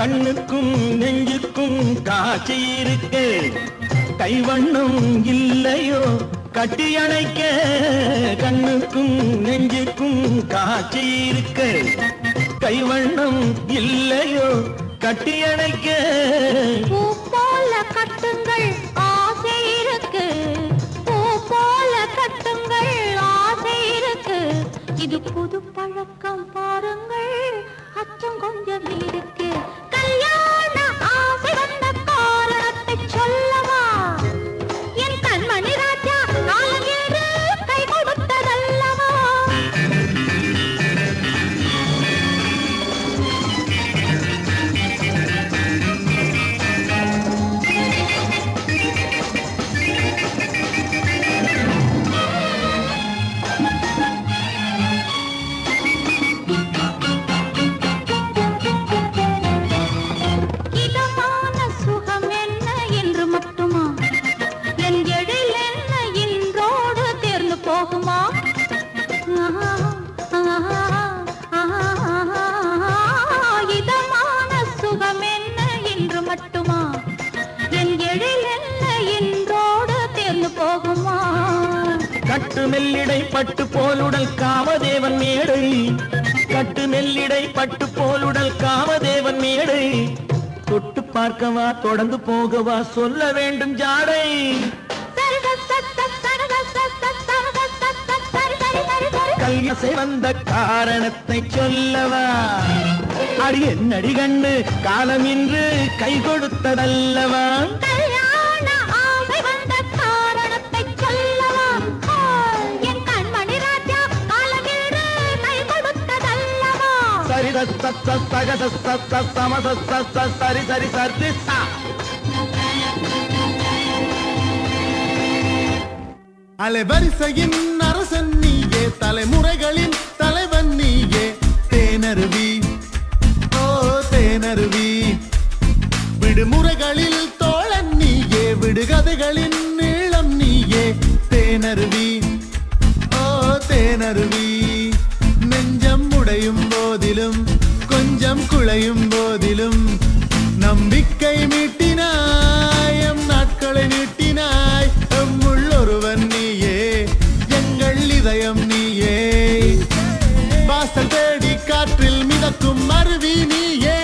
கண்ணுக்கும் நெஞ்சுக்கும் காட்சி இருக்கு, கைவண்ணம் இல்லையோ கட்டி அணைக்க. கண்ணுக்கும் நெஞ்சுக்கும் காட்சி இருக்கு, கைவண்ணம் இல்லையோ கட்டி அணைக்க. பூ போல கட்டுங்கள் ஆசை இருக்கு, பூ போல கட்டுங்கள் ஆசை இருக்கு. இது புது பழக்கம் பாருங்கள், அச்சம் கொஞ்சம் இருக்கு. கல்யாண ஆசை வந்த காரணத்தை சொல்லவா? என் கண்மணி ராஜா காலங்கேடு கை கொடுத்ததல்லவா? கட்டு மெல்லிடை பட்டு போலுடல் காமதேவன் மேடை, கட்டு மெல்லிடை பட்டு போலுடல் காமதேவன் மேடை. தொட்டு பார்க்கவா தொடர்ந்து போகவா சொல்ல வேண்டும் ஜாடை. கல்யாசை வந்த காரணத்தை சொல்லவா? அடி என்னடி கண்டு காலம் இன்று கை கொடுத்ததல்லவா? சரி சரி சரி. அலைவரிசையின் அரசன் நீயே, தலைமுறைகளின் தலைவன் நீயே. தேனருவி ஓ தேனருவி, விடுமுறைகளில் தோழன் நீயே, விடுகதைகளின் நீளம் நீயே. தேனருவி ஓ தேனருவி, நெஞ்சம் உடையும் போதிலும் கொஞ்சம் குழையும் போதிலும் நம்பிக்கை மீட்டினாய், எம் நாட்களை நீட்டினாய். எம்முள் ஒருவன் நீயே, எங்கள் இதயம் நீயே. வாசல் தேடி காற்றில் மிதக்கும் அருவி நீயே,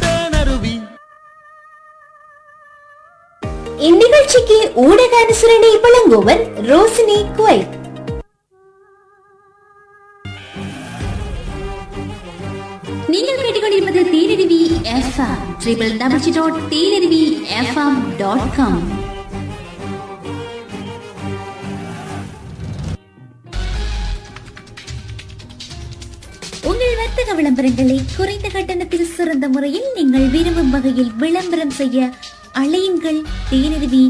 தேனருவி. இந்நிகழ்ச்சிக்கு ஊடக அனுசரணை வழங்குவர் ரோசினி குவைத். நீங்கள் கேட்டுக்கொண்டிருப்பது தேனருவி FM www.teenarivifm.com. உங்கள் வர்த்தக விளம்பரங்களை குறைந்த கட்டணத்தில் சிறந்த முறையில் நீங்கள் விரும்பும் வகையில் விளம்பரம் செய்ய அழையுங்கள் தேனருவி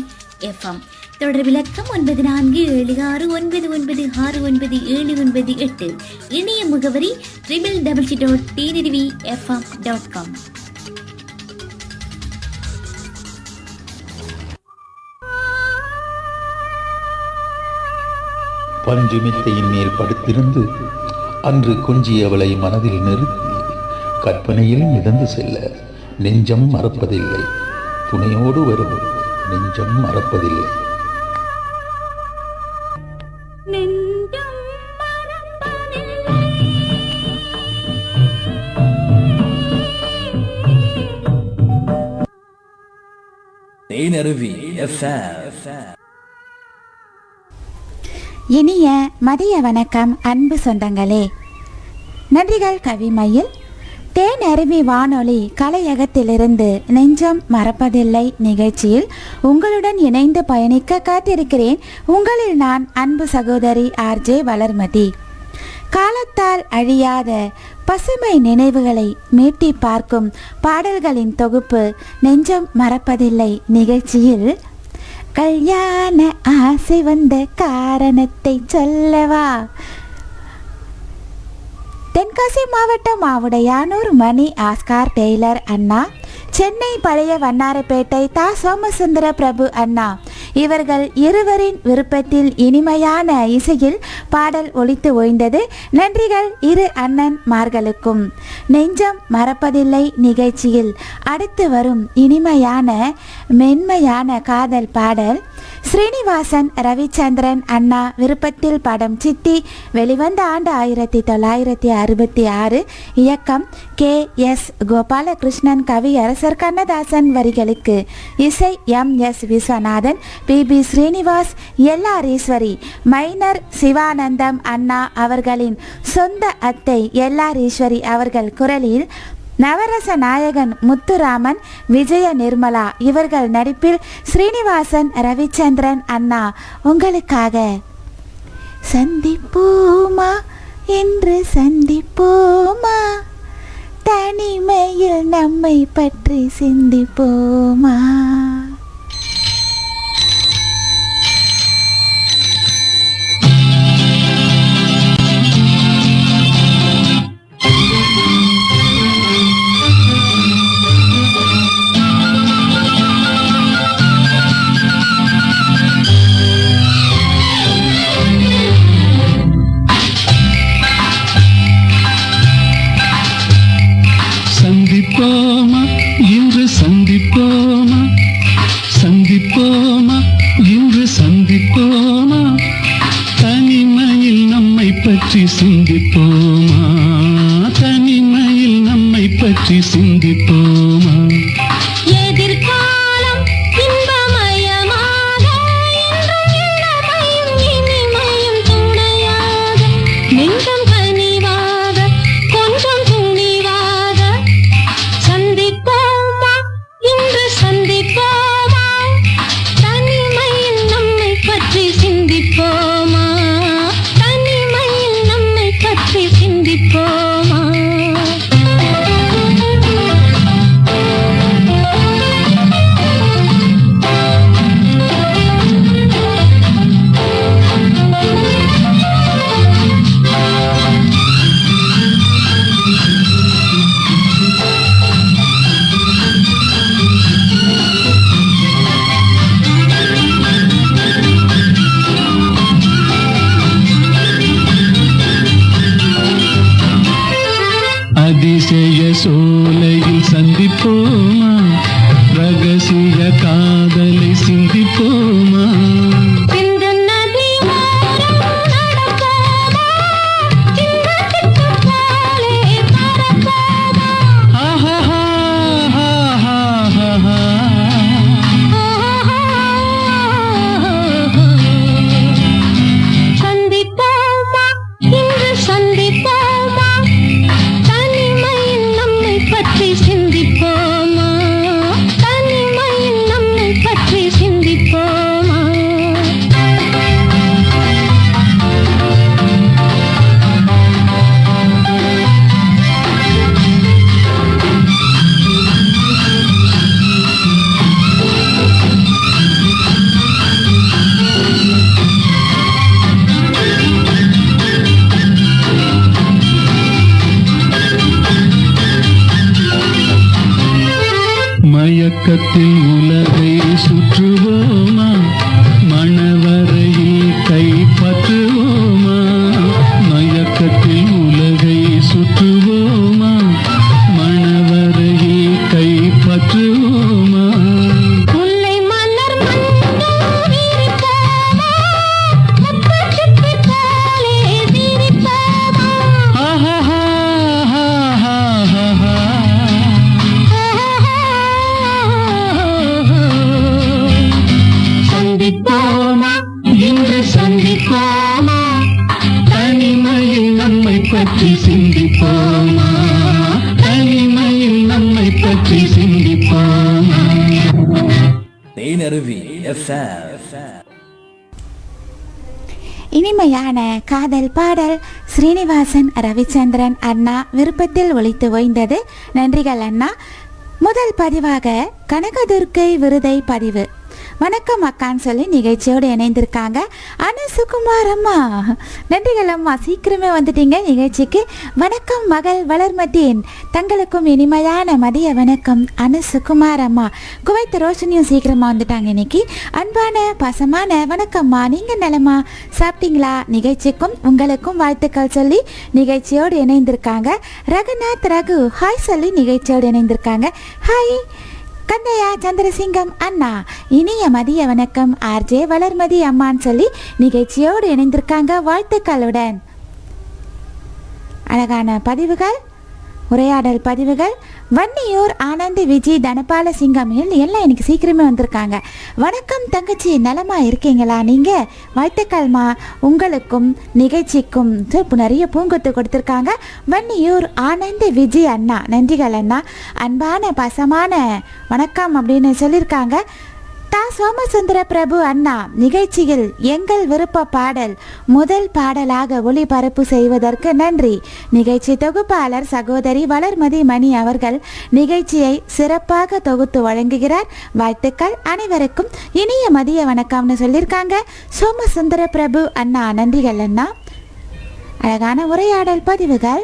FM. தொடர் விளக்கம் 9476996978. இணைய முகவரி www.teenarivifm.com. பஞ்சு மெத்தையின் மேல் படுத்திருந்து அன்று கொஞ்சியவளை மனதில் நிறுத்தி கற்பனையில் மிதந்து செல்ல நெஞ்சம் மறப்பதில்லை, துணையோடு வரும் நெஞ்சம் மறப்பதில்லை. தேனருவி FM. இனிய மதிய வணக்கம் அன்பு சொந்தங்களே. நன்றிகள் கவிமயில். தேனருவி வானொலி கலையகத்திலிருந்து நெஞ்சம் மறப்பதில்லை நிகழ்ச்சியில் உங்களுடன் இணைந்து பயணிக்க காத்திருக்கிறேன். உங்களில் நான் அன்பு சகோதரி RJ வளர்மதி. காலத்தால் அழியாத பசுமை நினைவுகளை மீட்டி பார்க்கும் பாடல்களின் தொகுப்பு நெஞ்சம் மறப்பதில்லை நிகழ்ச்சியில் கல்யாண ஆசை வந்த காரணத்தை சொல்லவா? தென்காசி மாவட்டம் ஆவுடையானூர் மணி ஆஸ்கார் டெய்லர் அண்ணா, சென்னை பழைய வண்ணாரப்பேட்டை தா சோமசுந்தர பிரபு அண்ணா இவர்கள் இருவரின் விருப்பத்தில் இனிமையான இசையில் பாடல் ஒலித்து ஓய்ந்தது. நன்றிகள் இரு அண்ணன்மார்களுக்கும். நெஞ்சம் மறப்பதில்லை நிகழ்ச்சியில் அடுத்து வரும் இனிமையான மென்மையான காதல் பாடல் ஸ்ரீனிவாசன் ரவிச்சந்திரன் அண்ணா விருப்பத்தில் படம் சித்தி, வெளிவந்த ஆண்டு 1966, இயக்கம் KS கோபாலகிருஷ்ணன், கவியரசர் கண்ணதாசன், வரிகளுக்கு இசை MS Viswanathan, PB Srinivas, LR Eswari, minor Sivanandam அண்ணா அவர்களின் சொந்த அத்தை LR ஈஸ்வரி அவர்கள் குரலில் நவரச நாயகன் முத்துராமன், விஜய நிர்மலா இவர்கள் நடிப்பில் ஸ்ரீனிவாசன் ரவிச்சந்திரன் அண்ணா உங்களுக்காக. சந்திப்போமா என்று சந்திப்போமா, தனிமையில் நம்மை பற்றி சிந்திப்போமா. சந்திப்போமா இன்று சந்திப்போமா, சந்திப்போமா இன்று சந்திப்போமா, தனிமையில் நம்மை பற்றி சிந்திப்போமா, தனிமையில் நம்மை பற்றி சிந்திப்போமா. எதிர்காலம் இன்பமயமாக, என்றும் இளமையும் இனிமையும் துணையாக, நெஞ்சம் கனிவாக, கொஞ்சம் துணிவாக, சந்திப்போமா இன்று சந்திப்போமா, தனிமையில் நம்மை பற்றி சிந்திப்போமா, தனிமையில் நம்மை பற்றி சிந்திப்போமா. அதிசய சோலையில் சந்திப்போமா, ரகசிய காதலை சிந்திப்போமா. இந்த நதி ஓரம் நடப்போமா, சின்னத்திற்கு போலே பறப்போமா. சந்திப்போமா இன்று சந்திப்போமா, தனிமையில் நம்மை பற்றி சிந்திப்போமா, தனிமையில் நம்மை பற்றி சிந்திப்போமா. மயக்கத்தில் உலகை சுற்றுவோமா, மணவரையில் கைப்பற்றுவோமா, மயக்கத்தில் உலகை சுற்றுவோமா, மணவரையில் கைப்பற்றுவோமா. முல்லை மலர் மஞ்சள் விரிப்போமா, முத்துச்சிப்பி போலே சிரிப்போமா. சந்திப்போமா இன்று சந்திப்போமா, தனிமையில் நம்மை பற்றி சிந்திப்போமா, தனிமையில் நம்மை பற்றி சிந்திப்போமா. தேனருவி FM. இனிமையான காதல் பாடல் ஸ்ரீனிவாசன் ரவிச்சந்திரன் அண்ணா விருப்பத்தில் ஒலித்து ஓய்ந்தது. நன்றிகள் அண்ணா. முதல் பதிவாக கனகதுர்க்கை விருதை பதிவு. வணக்கம் அக்கான்னு சொல்லி நிகழ்ச்சியோடு இணைந்திருக்காங்க அனு சுகுமார் அம்மா. நன்றிகள் அம்மா, சீக்கிரமே வந்துட்டீங்க நிகழ்ச்சிக்கு. வணக்கம் மகள் வளர்மதியின், தங்களுக்கும் இனிமையான மதிய வணக்கம் அனு சுகுமார் அம்மா. குவைத் ரோஷனியும் சீக்கிரமாக வந்துட்டாங்க இன்னைக்கு. அன்பான பாசமான வணக்கம்மா, நீங்கள் நலமா, சாப்பிட்டீங்களா? நிகழ்ச்சிக்கும் உங்களுக்கும் வாழ்த்துக்கள் சொல்லி நிகழ்ச்சியோடு இணைந்திருக்காங்க. ரகுநாத் ரகு ஹாய் சொல்லி நிகழ்ச்சியோடு இணைந்திருக்காங்க. ஹாய் கந்தையா சந்திரசிங்கம் அண்ணா, இனிய மதிய வணக்கம் ஆர்ஜே வளர்மதி அம்மான்னு சொல்லி நிகழ்ச்சியோடு இணைந்திருக்காங்க வாழ்த்துக்களுடன். அழகான பதிவுகள், உரையாடல் பதிவுகள். வன்னியூர் ஆனந்த் விஜய் தனபால சிங்கம் எல்லாம் எனக்கு சீக்கிரமே வந்திருக்காங்க. வணக்கம் தங்கச்சி, நலமா இருக்கீங்களா? நீங்கள் வாழ்த்துக்கள்மா உங்களுக்கும் நிகழ்ச்சிக்கும். இப்போ நிறைய பூங்கொத்து கொடுத்துருக்காங்க. வன்னியூர் ஆனந்த் விஜய் அண்ணா, நன்றிகள் அண்ணா. அன்பான பாசமான வணக்கம் அப்படின்னு சொல்லியிருக்காங்க. தா சோமசுந்தர பிரபு அண்ணா, நிகழ்ச்சியில் எங்கள் விருப்ப பாடல் முதல் பாடலாக ஒளிபரப்பு செய்வதற்கு நன்றி. நிகழ்ச்சி தொகுப்பாளர் சகோதரி வளர்மதி மணி அவர்கள் நிகழ்ச்சியை சிறப்பாக தொகுத்து வழங்குகிறார். வாழ்த்துக்கள் அனைவருக்கும் இனிய மதிய வணக்கம்னு சொல்லியிருக்காங்க சோமசுந்தர பிரபு அண்ணா. நன்றிகள் அண்ணா. அழகான உரையாடல் பதிவுகள்.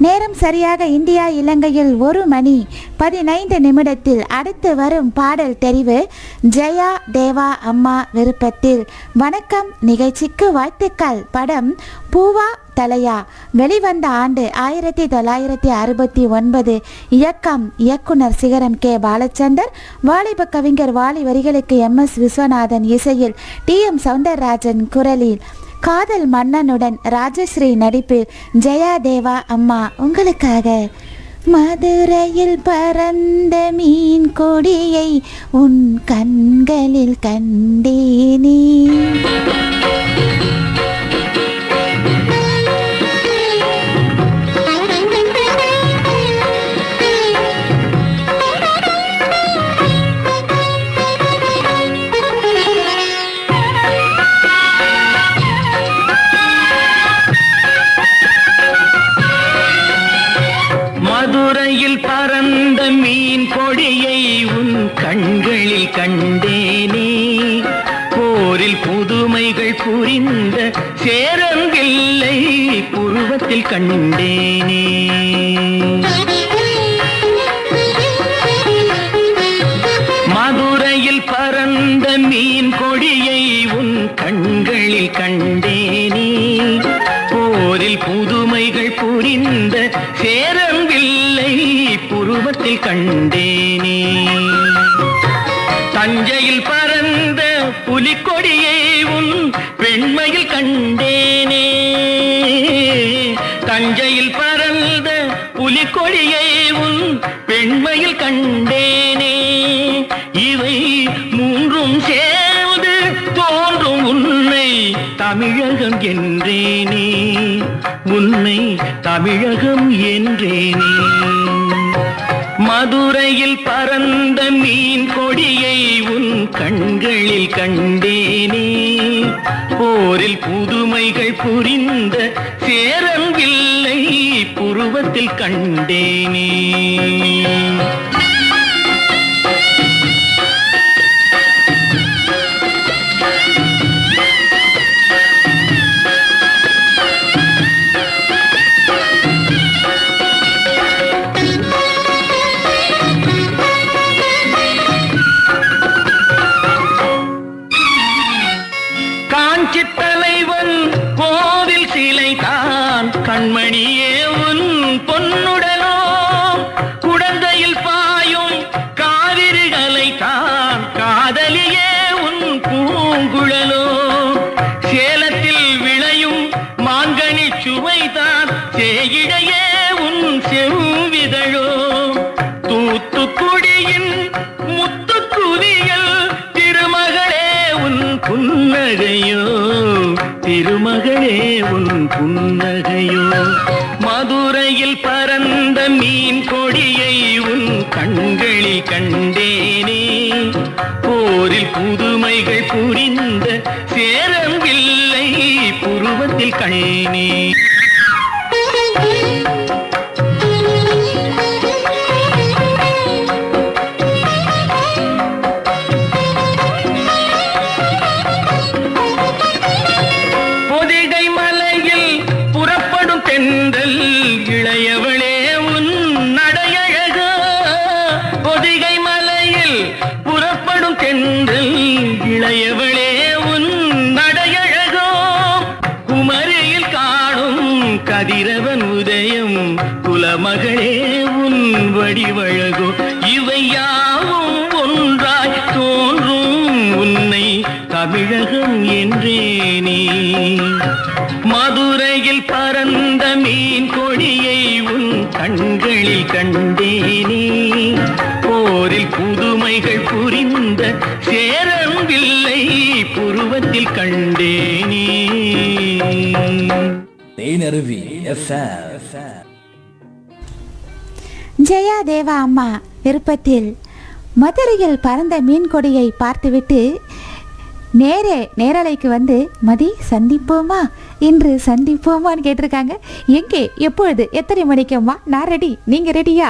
நேரம் சரியாக இந்தியா இலங்கையில் 1:15 அடுத்து வரும் பாடல் தெரிவு ஜெயா தேவா அம்மா விருப்பத்தில். வணக்கம், நிகழ்ச்சிக்கு வாழ்த்துக்கள். படம் பூவா தலையா, வெளிவந்த ஆண்டு 1969. இயக்கம் இயக்குனர் சிகரம் கே பாலச்சந்தர். வாலிப கவிஞர் வாலி வரிகளுக்கு MS விஸ்வநாதன் இசையில் TM சௌந்தரராஜன் குரலில் காதல் மன்னனுடன் ராஜஸ்ரீ நடிப்பில் ஜெயா தேவா அம்மா உங்களுக்காக. மதுரையில் பறந்த மீன் கொடியை உன் கண்களில் கண்டேனே. மதுரையில் பறந்த மீன் கொடியை உன் கண்களில் கண்டேனே. போரில் புதுமைகள் புரிந்த சேரங்கில்லை புருவத்தில் கண்டேனே. மதுரையில் பறந்த மீன் கொடியை உன் கண்களில் கண்டேனே. போரில் புதுமைகள் புரிந்த சேரங்கில்லை புருவத்தில் கண்டேனே. தஞ்சையில் பறந்த புலிக்கொடியை உன் பெண்மையில் கண்டேனே. தஞ்சையில் பறந்த புலிக்கொடியை உன் பெண்மையில் கண்டேனே. இவை மூன்றும் சேர்ந்து தோன்றும் உன்னை தமிழகம் என்றேனே. உன்னை தமிழகம் என்றேனே. மதுரையில் பறந்த மீன் கொடியை உன் கண்களில் கண்டேனே. போரில் புதுமைகள் புரிந்த சேரங்கில்லை புருவத்தில் கண்டேனே. தலைவன் கோவில் சிலை தான் கண்மணியே உன் பொன்னுடனோ. குடந்தையில் பாயும் காவிரிகளை தான் காதலியே உன் பூங்குழலோ. சேலத்தில் விளையும் மாங்கனி சுவைதான் சேயிடையே உன் செவ்விதழோ. தூத்துக்குடியின் முத்துக்குதியல் திருமகளே உன் புன்னகையோ. திருமகளே உன் புன்னகையோ. மதுரையில் பறந்த மீன் கொடியை உன் கண்களில் கண்டேனே. போரில் புதுமைகள் புரிந்த சேரங்கில்லை புருவத்தில் கண்டேனே. பாடும் தென்றல் இளையவளே உன் நடையழகோ குமரியில் காணும் கதிரவன் உதயம் குலமகளே உன் வடிவழகோ இவை யாவும் ஒன்றாய் தோன்றும் உன்னை தமிழகம் என்றேனே மதுரையில் பறந்த மீன் கொடியை உன் கண்களில் கண்டேனே போரில் புதுமைகள் புரிந்த சேரவில்லை புருவத்தில் கண்டேனே தேனருவி FM. ஜெயா தேவா அம்மா விருப்பத்தில் மதுரையில் பறந்த மீன் கொடியை பார்த்துவிட்டு நேரலைக்கு வந்து மதி சந்திப்போமா இன்று சந்திப்போமான்னு கேட்டிருக்காங்க. எங்கே எப்பொழுது எத்தனை மணிக்கும்மா? நான் ரெடி, நீங்கள் ரெடியா?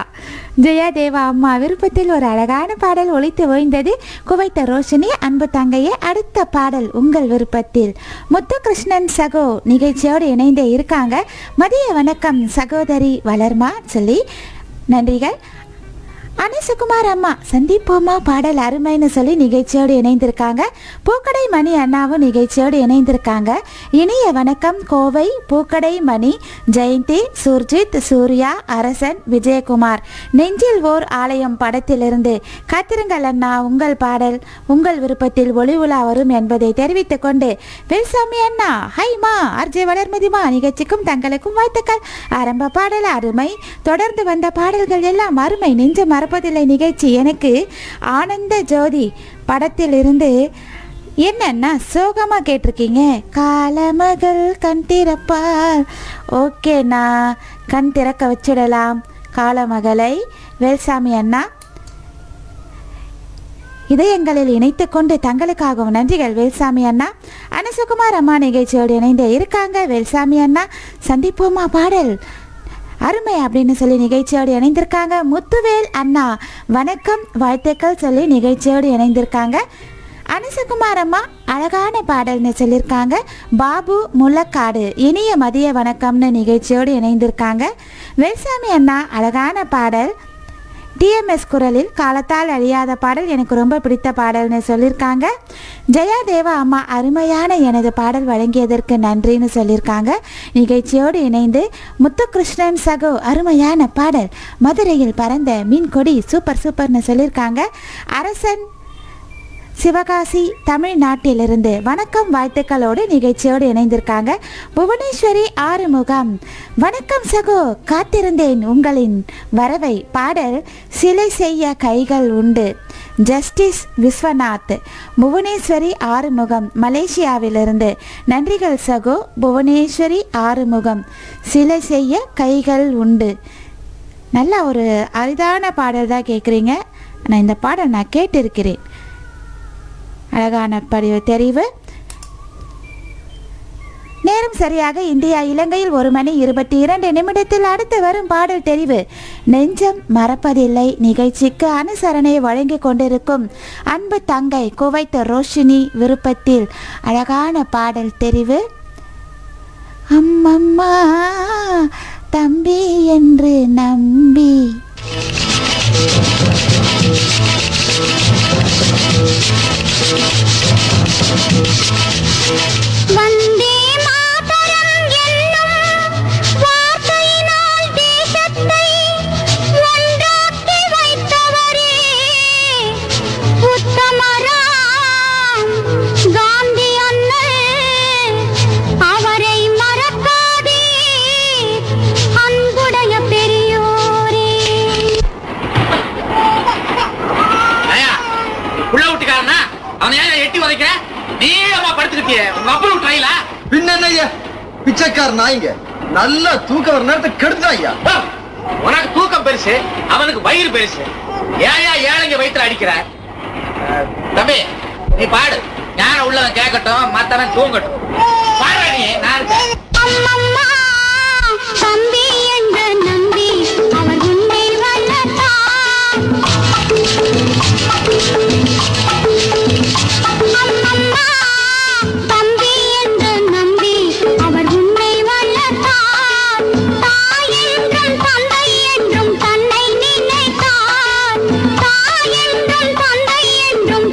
ஜெயா தேவா அம்மா விருப்பத்தில் ஒரு அழகான பாடல் ஒலித்து ஓய்ந்தது. குவைத்த ரோஷினி அன்பு தங்கையே. அடுத்த பாடல் உங்கள் விருப்பத்தில் முத்துகிருஷ்ணன் சகோ நிகழ்ச்சியோடு இணைந்தே இருக்காங்க. மதிய வணக்கம் சகோதரி வளர்மா சொல்லி நன்றிகள். அனசுகுமார் அம்மா சந்திப்போமா பாடல் அருமைன்னு சொல்லி நிகழ்ச்சியோடு இணைந்திருக்காங்க. பூக்கடை மணி அண்ணாவும் நிகழ்ச்சியோடு இணைந்திருக்காங்க. இனிய வணக்கம் கோவை பூக்கடை மணி, ஜெயந்தி, சுர்ஜித், சூர்யா, அரசன், விஜயகுமார். நெஞ்சில் ஓர் ஆலயம் படத்திலிருந்து காத்திருங்கள் அண்ணா உங்கள் பாடல் உங்கள் விருப்பத்தில் ஒளி உலா வரும் என்பதை தெரிவித்துக் கொண்டு வேல்சாமி அண்ணா ஹைமா ஆர்ஜே வளர்மதிமா நிகழ்ச்சிக்கும் தங்களுக்கும் வாழ்த்துக்கள். ஆரம்ப பாடல் அருமை, தொடர்ந்து வந்த பாடல்கள் எல்லாம் அருமை. நெஞ்ச மறப்பதில்லை நிகழ்ச்சி எனக்கு ஆனந்த ஜோதி படத்தில் இருந்து என்னன்னா சோகமா கேட்டிருக்கீங்க. காலமகள் கண் திறப்பார். ஓகேண்ணா, கண் திறக்க வச்சிடலாம் காலமகளை. வேல்சாமி அண்ணா இதயங்களில் இணைத்து கொண்டு தங்களுக்காகவும் நன்றிகள் வேல்சாமி அண்ணா. அனசுகுமார் அம்மா நிகழ்ச்சியோடு இணைந்து இருக்காங்க. வேல்சாமி அண்ணா சந்திப்போமா பாடல் அருமை அப்படின்னு சொல்லி நிகழ்ச்சியோடு இணைந்திருக்காங்க. முத்துவேல் அண்ணா வணக்கம் வாழ்த்துக்கள் சொல்லி நிகழ்ச்சியோடு இணைந்திருக்காங்க. அனசகுமார் அம்மா அழகான பாடல்னு சொல்லியிருக்காங்க. பாபு முள்ளக்காடு இனிய மதிய வணக்கம்னு நிகழ்ச்சியோடு இணைந்திருக்காங்க. வேல்சாமி அண்ணா அழகான பாடல் டிஎம்எஸ் குரலில் காலத்தால் அழியாத பாடல் எனக்கு ரொம்ப பிடித்த பாடல்னு சொல்லியிருக்காங்க. ஜெயா தேவா அம்மா அருமையான எனது பாடல் வழங்கியதற்கு நன்றின்னு சொல்லியிருக்காங்க. நிகழ்ச்சியோடு இணைந்து முத்துகிருஷ்ணன் சகோ அருமையான பாடல் மதுரையில் பறந்த மீன் கொடி சூப்பர் சூப்பர்னு சொல்லியிருக்காங்க. அரசன் சிவகாசி தமிழ்நாட்டிலிருந்து வணக்கம் வாழ்த்துக்களோடு நிகழ்ச்சியோடு இணைந்திருக்காங்க. புவனேஸ்வரி ஆறுமுகம் வணக்கம் சகோ காத்திருந்தேன் உங்களின் வரவை பாடல் சிலை செய்ய கைகள் உண்டு. ஜஸ்டிஸ் விஸ்வநாத் புவனேஸ்வரி ஆறுமுகம் மலேசியாவிலிருந்து நன்றிகள் சகோ. புவனேஸ்வரி ஆறுமுகம் சிலை செய்ய கைகள் உண்டு. நல்ல ஒரு அரிதான பாடல் தான் கேட்குறீங்க. ஆனால் இந்த பாடல் நான் கேட்டிருக்கிறேன். அழகான பதிவு தெரிவு. நேரம் சரியாக இந்தியா இலங்கையில் 1:22 அடுத்து வரும் பாடல் தெரிவு நெஞ்சம் மறப்பதில்லை நிகழ்ச்சிக்கு அனுசரணை வழங்கி கொண்டிருக்கும் அன்பு தங்கை குவைத்த ரோஷினி விருப்பத்தில் அழகான பாடல் தெரிவு அம்மம்மா தம்பி என்று நம்பி. வந்தே மாதரம் என்னும் வார்த்தையினால் தேசத்தை ஒன்றாக்கி வைத்தவரே உத்தமராம் காந்தி அண்ணல். அவரை மறக்காதே அன்புடைய பெரியோரே. உள்ள விட்டுக்காரனா அவனை ஏன் எட்டி உதைக்கிற? நீளமா படுத்துக்கிட்டிய உங்க அப்பளம் ட்ரைலா பின்ன ஐயா பிச்சைக்கார நாய்ங்க நல்லா தூக்கம் வர நேரத்தை கெடுத்தான் ஐயா. உனக்கு தூக்கம் பெருசு, அவனுக்கு வயிறு பெருசு. ஏயா ஏழைங்க வயிற்றுல அடிக்கிற? தம்பி நீ பாடு, ஞான உள்ளவன் கேட்கட்டும், மத்தவன் தூங்கட்டும். பாடுற நீ. நான் அம்மம்மா தம்பி என்று நம்பி அவர் உன்னை வளர்த்தார். அம்மம்மா தம்பி என்று நம்பி அவர் உன்னை வளர்த்தார். தாய் என்றும் தந்தை என்றும் தன்னை நினைத்தார். தாய் என்றும் தந்தை என்றும்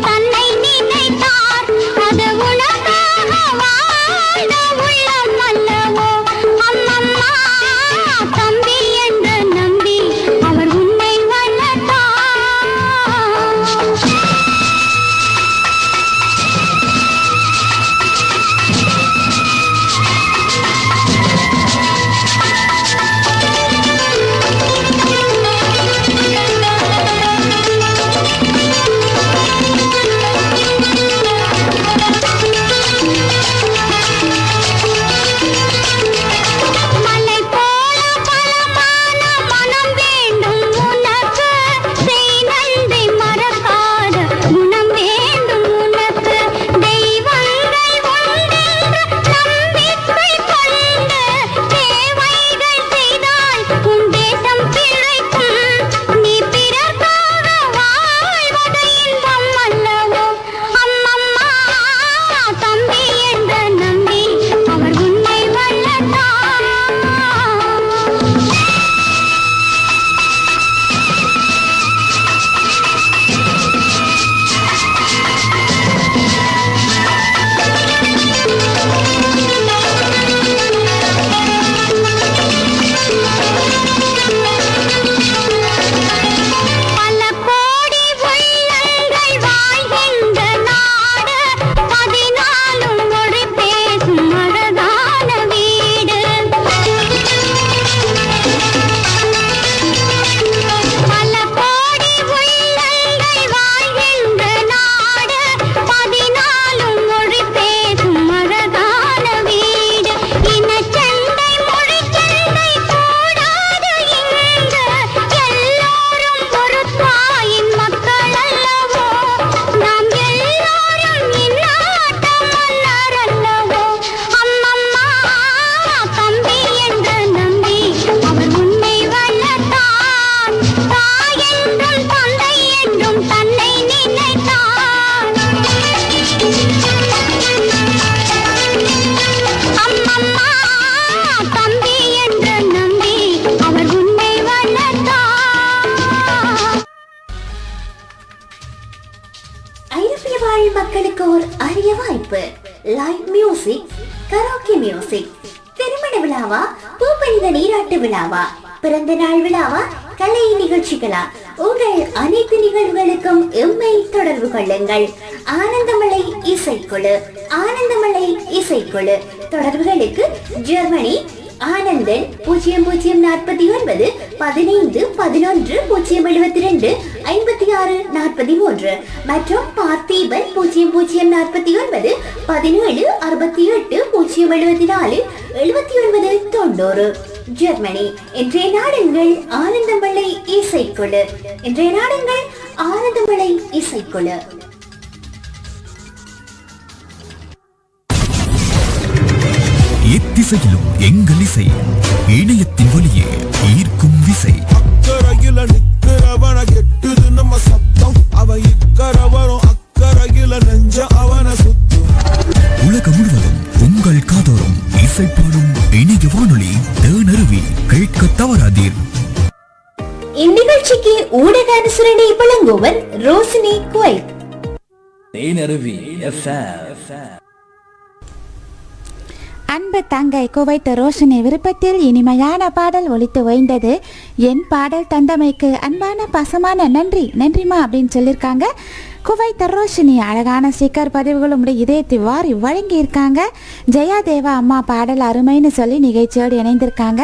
மலைவாழ் மக்களுக்கு ஒரு அரிய வாய்ப்பு. Live music, karaoke music. திருமண விழாவா, பூப்பணித நீராட்டு விழாவா, பிறந்த நாள் விழாவா, கலை நிகழ்ச்சிகளா, உங்கள் அனைத்து நிகழ்வுகளுக்கும் எம்மை தொடர்பு கொள்ளுங்கள். ஆனந்தமலை இசைக்குழு. ஆனந்தமலை இசைக்குழு தொடர்புகளுக்கு ஜெர்மனி ஆனந்தன் 0049 15 11 072 56 43 மற்றும் பார்த்திபன் 0049 17 68 074 79 90. ஜெர்மனி. இன்றைய நாடுங்கள் ஆனந்தமலை இசைக்குழு. இன்றைய நாடுங்கள் ஆனந்தமலை இசைக்குழு. எத்திசையிலும் எங்கள் இசை, இணையத்தின் வழியே ஈர்க்கும் விசை. அக்கறையில நிக்கிறவன கெட்டுது நம்ம சத்தம், அவ இக்கரவரும் அக்கறையில நெஞ்ச அவன சுத்தும். உலகம் முழுவதும் உங்கள் காதோறும் இசைப்பாடும் இணைய வானொலி தேனருவி. கேட்க தவறாதீர். இந்நிகழ்ச்சிக்கு ஊடக அனுசரணை வழங்குவர் ரோசினி குவைத். தேனருவி FM. அன்பு தங்கை குவைத் ரோஷினி விருப்பத்தில் இனிமையான பாடல் ஒலித்து ஓய்ந்தது. என் பாடல் தந்தமைக்கு அன்பான பாசமான நன்றி. நன்றிமா அப்படின்னு சொல்லியிருக்காங்க குவைத் ரோஷினி. அழகான ஸ்டிக்கர் பதிவுகளும் இதயத்தை வாரி வழங்கியிருக்காங்க. ஜெயாதேவா அம்மா பாடல் அருமைன்னு சொல்லி நிகழ்ச்சியோடு இணைந்திருக்காங்க.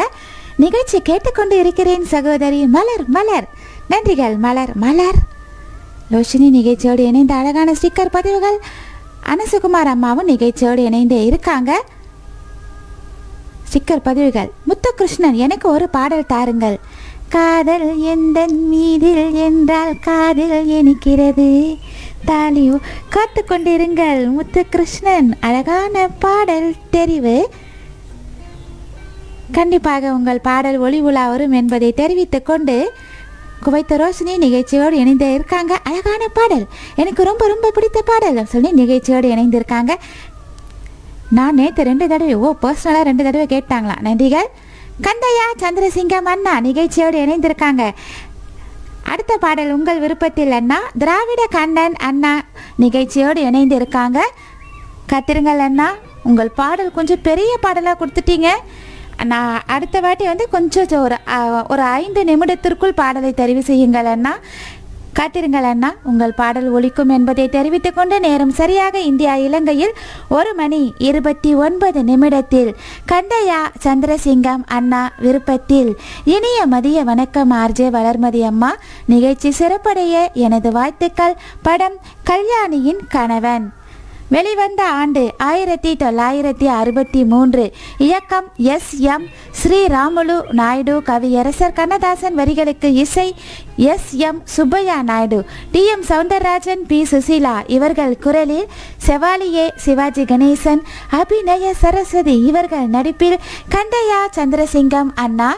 நிகழ்ச்சி கேட்டுக்கொண்டு இருக்கிறேன் சகோதரி மலர். மலர் நன்றிகள் மலர். மலர் ரோஷினி நிகழ்ச்சியோடு இணைந்த அழகான ஸ்டிக்கர் பதிவுகள். அனசுகுமார் அம்மாவும் நிகழ்ச்சியோடு இணைந்து இருக்காங்க. ஸ்டிக்கர் பதிவுகள். முத்துகிருஷ்ணன் எனக்கு ஒரு பாடல் தாருங்கள். காதல் எந்த மீதில் என்றால் காதில் இனிக்கிறது தாலியோ. காத்து கொண்டிருங்கள் முத்துகிருஷ்ணன். அழகான பாடல் தெரிவு. கண்டிப்பாக உங்கள் பாடல் ஒளி உலா வரும் என்பதை தெரிவித்துக் கொண்டு குவைத் ரோஷினி நிகழ்ச்சியோடு இணைந்து இருக்காங்க. அழகான பாடல், எனக்கு ரொம்ப ரொம்ப பிடித்த பாடல் சொல்லி நிகழ்ச்சியோடு இணைந்திருக்காங்க. நான் நேற்று 2 தடவை பர்சனலாக 2 தடவை கேட்டாங்களா. நன்றிகள். கந்தையா சந்திரசிங்கம் அண்ணா நிகழ்ச்சியோடு இணைந்திருக்காங்க. அடுத்த பாடல் உங்கள் விருப்பத்தில் அண்ணா. திராவிட கண்ணன் அண்ணா நிகழ்ச்சியோடு இணைந்து இருக்காங்க. கத்திருங்கள் அண்ணா, உங்கள் பாடல் கொஞ்சம் பெரிய பாடலாக கொடுத்துட்டீங்க. நான் அடுத்த வாட்டி கொஞ்சம் ஒரு 5 நிமிடத்திற்குள் பாடலை தெரிவு செய்யுங்கள் அண்ணா. காத்திருங்கள் அண்ணா, உங்கள் பாடல் ஒலிக்கும் என்பதை தெரிவித்துக் கொண்டு நேரம் சரியாக இந்தியா இலங்கையில் 1:29 கந்தையா சந்திரசிங்கம் அண்ணா விருப்பத்தில் இனிய மதிய வணக்கம் ஆர்ஜே வளர்மதி அம்மா. நிகழ்ச்சி சிறப்படைய எனது வாழ்த்துக்கள். படம் கல்யாணியின் கணவன். வெளிவந்த ஆண்டு 1963. இயக்கம் SM ஸ்ரீராமுலு நாயுடு. கவியரசர் கண்ணதாசன் வரிகளுக்கு இசை SM Subbaiah Naidu. DM Soundararajan, P Susheela இவர்கள் குரலில் செவாலியே சிவாஜி கணேசன், அபிநய சரஸ்வதி இவர்கள் நடிப்பில் கந்தையா சந்திரசிங்கம் அண்ணா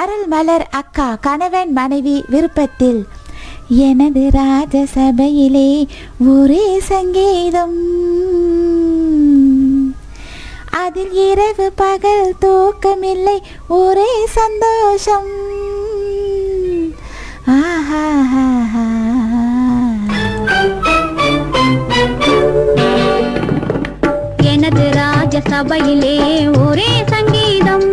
அருள்மலர் அக்கா கணவன் மனைவி விருப்பத்தில் எனது ராஜசபையிலே ஒரே சங்கீதம், அதில் இரவு பகல் தூக்கமில்லை ஒரே சந்தோஷம். எனது ராஜசபையிலே ஒரே சங்கீதம்,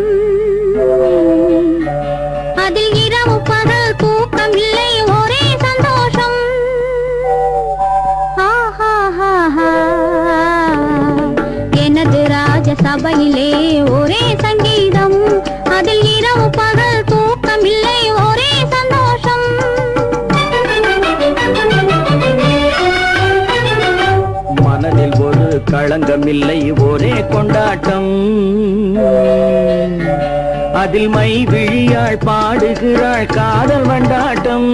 அதில் இரவு பகல் தூக்கமில்லை ஒரே சந்தோஷம். எனது ராஜசபையிலே ஒரே சங்கீதம், அதில் இரவு பகல் தூக்கமில்லை ஒரே சந்தோஷம். மனதில் ஒரு களங்கமில்லை ஒரே கொண்டாட்டம், அதில் மை விழியாள் பாடுகிறாள் காதல் வண்டாட்டம்.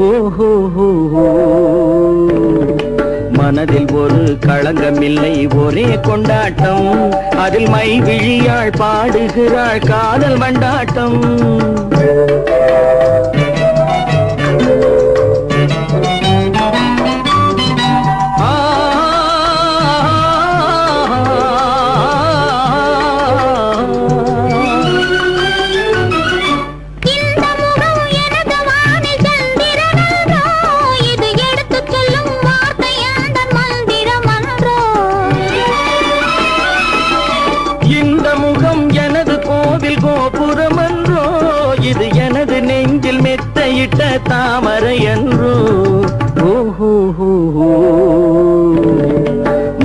ஓஹோ, மனதில் ஒரு களங்கமில்லை ஒரே கொண்டாட்டம், அதில் மை விழியாள் பாடுகிறாள் காதல் வண்டாட்டம். இந்த முகம் எனது வானில் சந்திரனோ, இது எடுத்துச் சொல்லும் விட்ட தாமரை என்றோ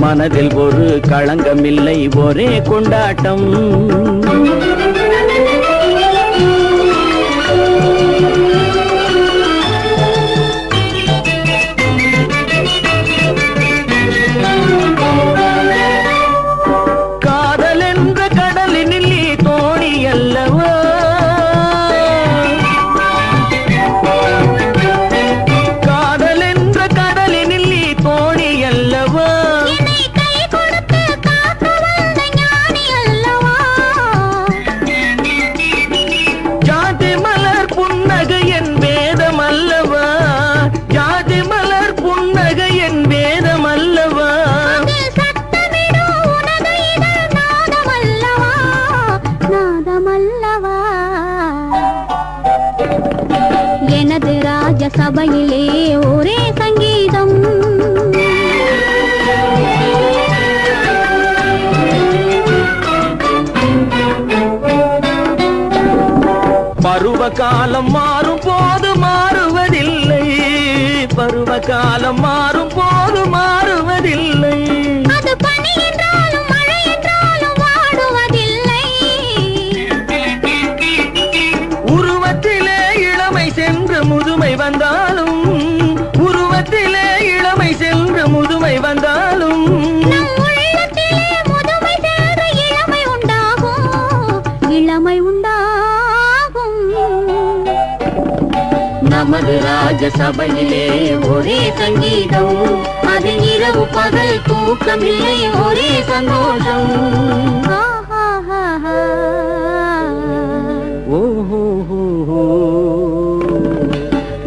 மனதில் ஒரு களங்கமில்லை ஒரே கொண்டாட்டம் காதல் என்ற கடலினில் தோணி அல்லவா காதல் என்ற கடலினில் தோணி அல்லவா ஜாதி மலர் புன்னகை என் வேதம் அல்லவா ஜாதி மலர் புன்னகை என் வேதம் அல்லவா எனது ராஜ சபையிலே ஒரே சங்கீதம் பருவ காலம் மாறும் போது மாறுவதில்லை பருவ காலம் மாறும் போது மாறுவதில்லை அது பனி என்றாலும் மழை என்றாலும் வாடுவதில்லை உருவத்திலே இளமை சென்று முதுமை வந்தாலும் உருவத்திலே இளமை சென்று முதுமை வந்தாலும் நம் உள்ளத்திலே முதுமை சேர இளமை உண்டாகும் இளமை உண்டாகும் நமது ராஜ சபையிலே ஒரே சங்கீதம் அதில் இரவு பகல் தூக்கமில்லை ஒரே சந்தோஷம்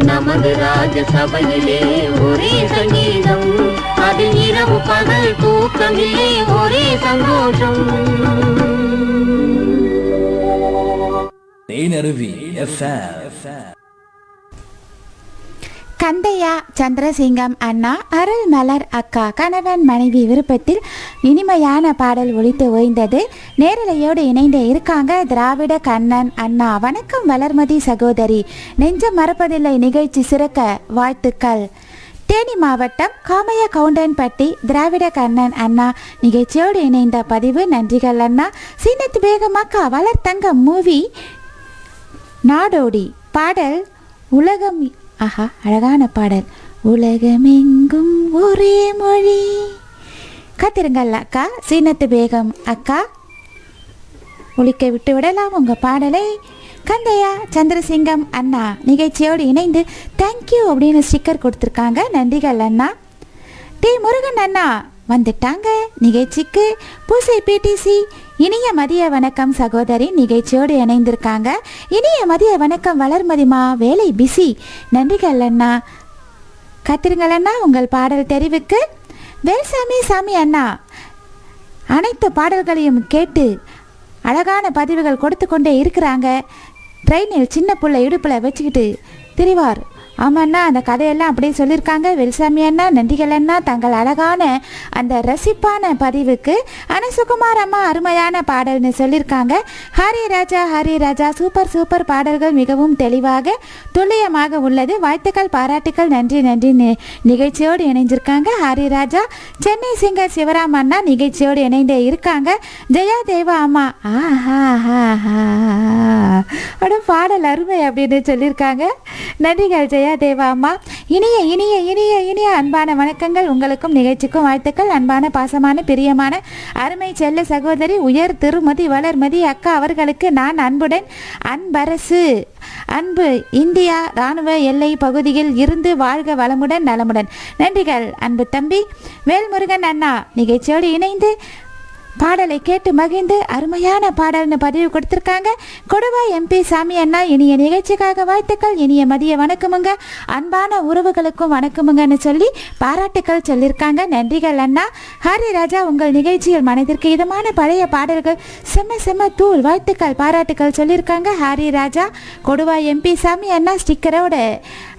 நமது ராஜ சபையிலே ஒரே சங்கீதம் அதில் இரவு பகல் தூக்கமில்லை ஒரே சந்தோஷம் தேனருவி FM. கந்தையா சந்திரசிங்கம் அண்ணா அருள் மலர் அக்கா கணவன் மனைவி விருப்பத்தில் இனிமையான பாடல் ஒலித்து ஓய்ந்தது. நேரலையோடு இணைந்து இருக்காங்க திராவிட கண்ணன் அண்ணா. வணக்கம் வளர்மதி சகோதரி, நெஞ்சம் மறப்பதில்லை நிகழ்ச்சி சிறக்க வாழ்த்துக்கள். தேனி மாவட்டம் காமையா கவுண்டன்பட்டி திராவிட கண்ணன் அண்ணா நிகழ்ச்சியோடு இணைந்த பதிவு நன்றிகள் அண்ணா. சீனத்து பேகம் அக்கா வளர்த்தங்கம் மூவி நாடோடி பாடல் உலகம். ஆஹா, அழகான பாடல். உலகமெங்கும் ஒரே மொழி. காத்திருங்கள் அக்கா. சீனத்து பேகம் அக்கா ஒலிக்க விட்டு விடலாம் உங்கள் பாடலை. கந்தையா சந்திரசிங்கம் அண்ணா நிகழ்ச்சியோடு இணைந்து தேங்க்யூ அப்படின்னு ஸ்டிக்கர் கொடுத்துருக்காங்க. நன்றிகள் அண்ணா. டி முருகன் அண்ணா வந்துட்டாங்க நிகழ்ச்சிக்கு. பூசை பிடிசி இனிய மதிய வணக்கம் சகோதரி நிகழ்ச்சியோடு இணைந்திருக்காங்க. இனிய மதிய வணக்கம் வளர்மதிமா, வேலை பிஸி. நன்றிகள் அண்ணா. காத்திருங்கள் அண்ணா உங்கள் பாடல் தெரிவுக்கு. வேல்சாமி சாமி அண்ணா அனைத்து பாடல்களையும் கேட்டு அழகான பதிவுகள் கொடுத்து கொண்டே இருக்கிறாங்க. ட்ரெயினில் சின்ன புள்ள இடுப்பில் வச்சுக்கிட்டு திரிவார். ஆமாண்ணா, அந்த கதையெல்லாம் அப்படியே சொல்லியிருக்காங்க. வெல்சாமி அண்ணா நன்றிகள் அண்ணா. தங்கள் அழகான அந்த ரசிப்பான பதிவுக்கு. அனசுகுமார் அம்மா அருமையான பாடல்னு சொல்லியிருக்காங்க. ஹரி ராஜா சூப்பர் சூப்பர் பாடல்கள் மிகவும் தெளிவாக துல்லியமாக உள்ளது. வாழ்த்துக்கள் பாராட்டுக்கள் நன்றி நன்றி. நிகழ்ச்சியோடு இணைஞ்சிருக்காங்க ஹரி ராஜா. சென்னை சிங்கர் சிவராம் அண்ணா நிகழ்ச்சியோடு இணைந்தே இருக்காங்க. ஜெயா தேவா அம்மா அட பாடல் அருமை அப்படின்னு சொல்லியிருக்காங்க. நன்றிகள் ஜெயா தேவா அம்மா. இனிய இனிய இனிய இனிய அன்பான வணக்கங்கள் உங்களுக்கும் நிகழ்ச்சிக்கும் வாழ்த்துக்கள். அன்பான பாசமான பிரியமான அருமை செல்ல சகோதரி உயர் திருமதி வளர்மதி அக்கா அவர்களுக்கு நான் அன்புடன் அன்பரசு அன்பு இந்தியா இராணுவ எல்லை பகுதியில் இருந்து வாழ்க வளமுடன் நலமுடன். நன்றிகள் அன்பு தம்பி வேல்முருகன் அண்ணா நிகழ்ச்சியோடு இணைந்து பாடலை கேட்டு மகிழ்ந்து அருமையான பாடல்னு பதிவு கொடுத்துருக்காங்க. கொடுவா எம்பி சாமி அண்ணா இனிய நிகழ்ச்சிக்காக வாழ்த்துக்கள். இனிய மதிய வணக்கமுங்க. அன்பான உறவுகளுக்கும் வணக்கமுங்கன்னு சொல்லி பாராட்டுக்கள் சொல்லியிருக்காங்க. நன்றிகள் அண்ணா. ஹரி ராஜா உங்கள் நிகழ்ச்சியில் மனதிற்கு இதமான பழைய பாடல்கள் செம்ம செம்ம தூள் வாழ்த்துக்கள் பாராட்டுக்கள் சொல்லியிருக்காங்க. ஹரி ராஜா கொடுவா எம்பி சாமி அண்ணா ஸ்டிக்கரோட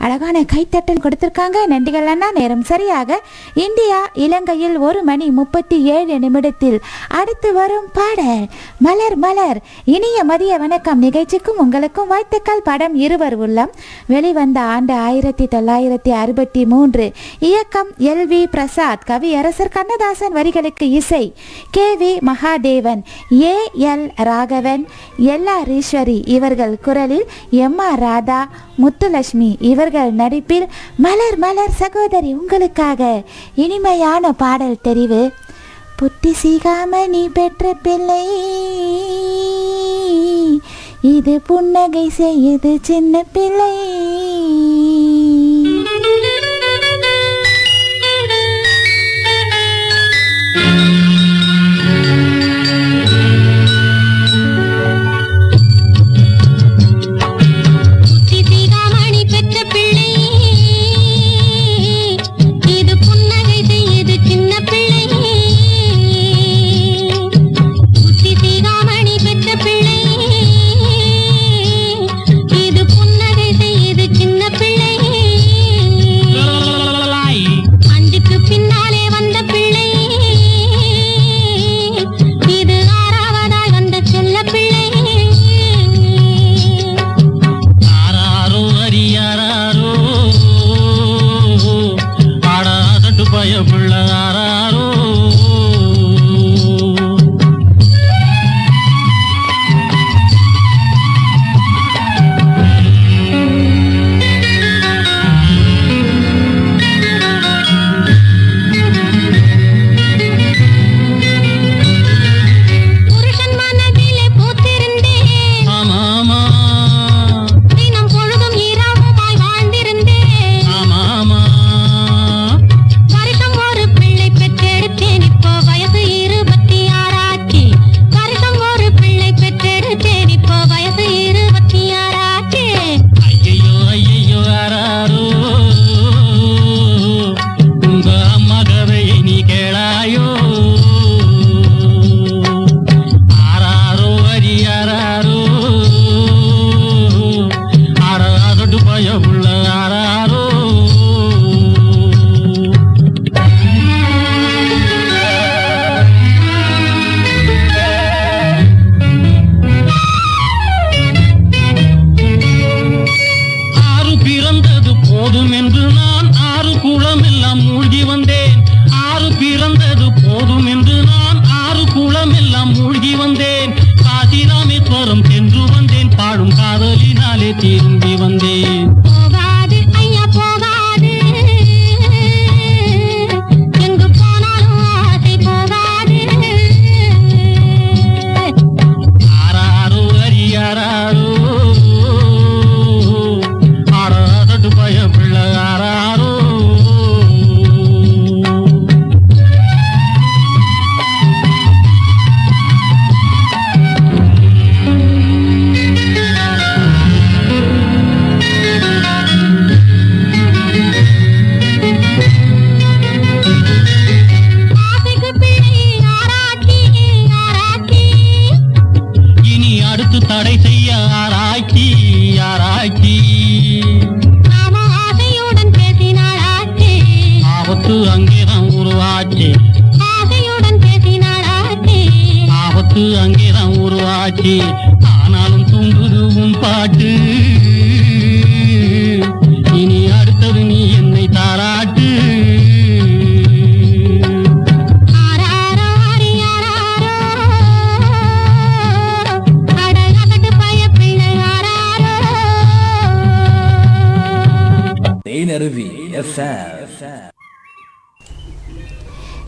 அழகான கைத்தட்டல் கொடுத்துருக்காங்க. நன்றிகள் அண்ணா. நேரம் சரியாக இந்தியா இலங்கையில் 1 மணி 37 நிமிடத்தில் அடுத்து வரும் பாடல் மலர் மலர். இனிய மதிய வணக்கம் நிகழ்ச்சிக்கும் உங்களுக்கும் வாழ்த்துக்கள். படம் இருவர் உள்ளம். வெளிவந்த ஆண்டு 1963. இயக்கம் LV பிரசாத். கவியரசர் கண்ணதாசன். வரிகளுக்கு இசை KV Mahadevan, AL Raghavan, LR Eswari இவர்கள் குரலில் MR ராதா, முத்துலட்சுமி இவர்கள் நடிப்பில் மலர் மலர் சகோதரி உங்களுக்காக இனிமையான பாடல் தெரிவு. புத்தி சிகாமணி பெற்ற பிள்ளை, இது புன்னகை செய்யுது சின்ன பிள்ளை.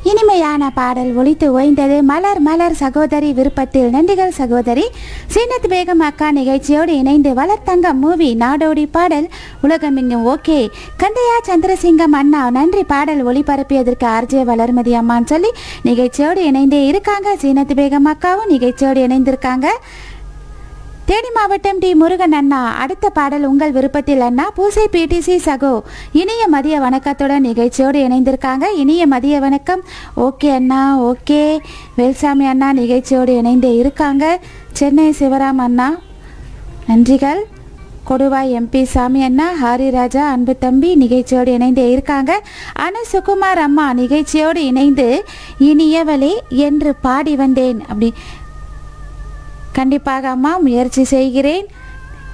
இனிமையான பாடல் ஒலித்து ஓய்ந்தது. மலர் மலர் சகோதரி விருப்பத்தில் நன்றிகள் சகோதரி. சீனத் பேகம் அக்கா நிகழ்ச்சியோடு இணைந்து வளர்த்தங்கம் மூவி நாடோடி பாடல் உலகமெங்கும் ஓகே. கந்தையா சந்திரசிங்கம் அண்ணா நன்றி பாடல் ஒளிபரப்பியதற்கு RJ வளர்மதி அம்மான்னு சொல்லி நிகழ்ச்சியோடு இணைந்தே இருக்காங்க. சீனத் பேகம் அக்காவும் நிகழ்ச்சியோடு இணைந்திருக்காங்க. தேனி மாவட்டம் டி முருகன் அண்ணா அடுத்த பாடல் உங்கள் விருப்பத்தில் அண்ணா. பூசை PTC சகோ இனிய மதிய வணக்கத்துடன் நிகழ்ச்சியோடு இணைந்திருக்காங்க. இனிய மதிய வணக்கம். ஓகே அண்ணா ஓகே. வேல்சாமி அண்ணா நிகழ்ச்சியோடு இணைந்தே இருக்காங்க. சென்னை சிவராம் அண்ணா நன்றிகள். கொடுவாய் எம்பி சாமி அண்ணா ஹாரிராஜா அன்பு தம்பி நிகழ்ச்சியோடு இணைந்து இருக்காங்க. அனு சுகுமார் அம்மா நிகழ்ச்சியோடு இணைந்து இனியவளே என்று பாடி வந்தேன் அப்படி. கண்டிப்பாக அம்மா முயற்சி செய்கிறேன்.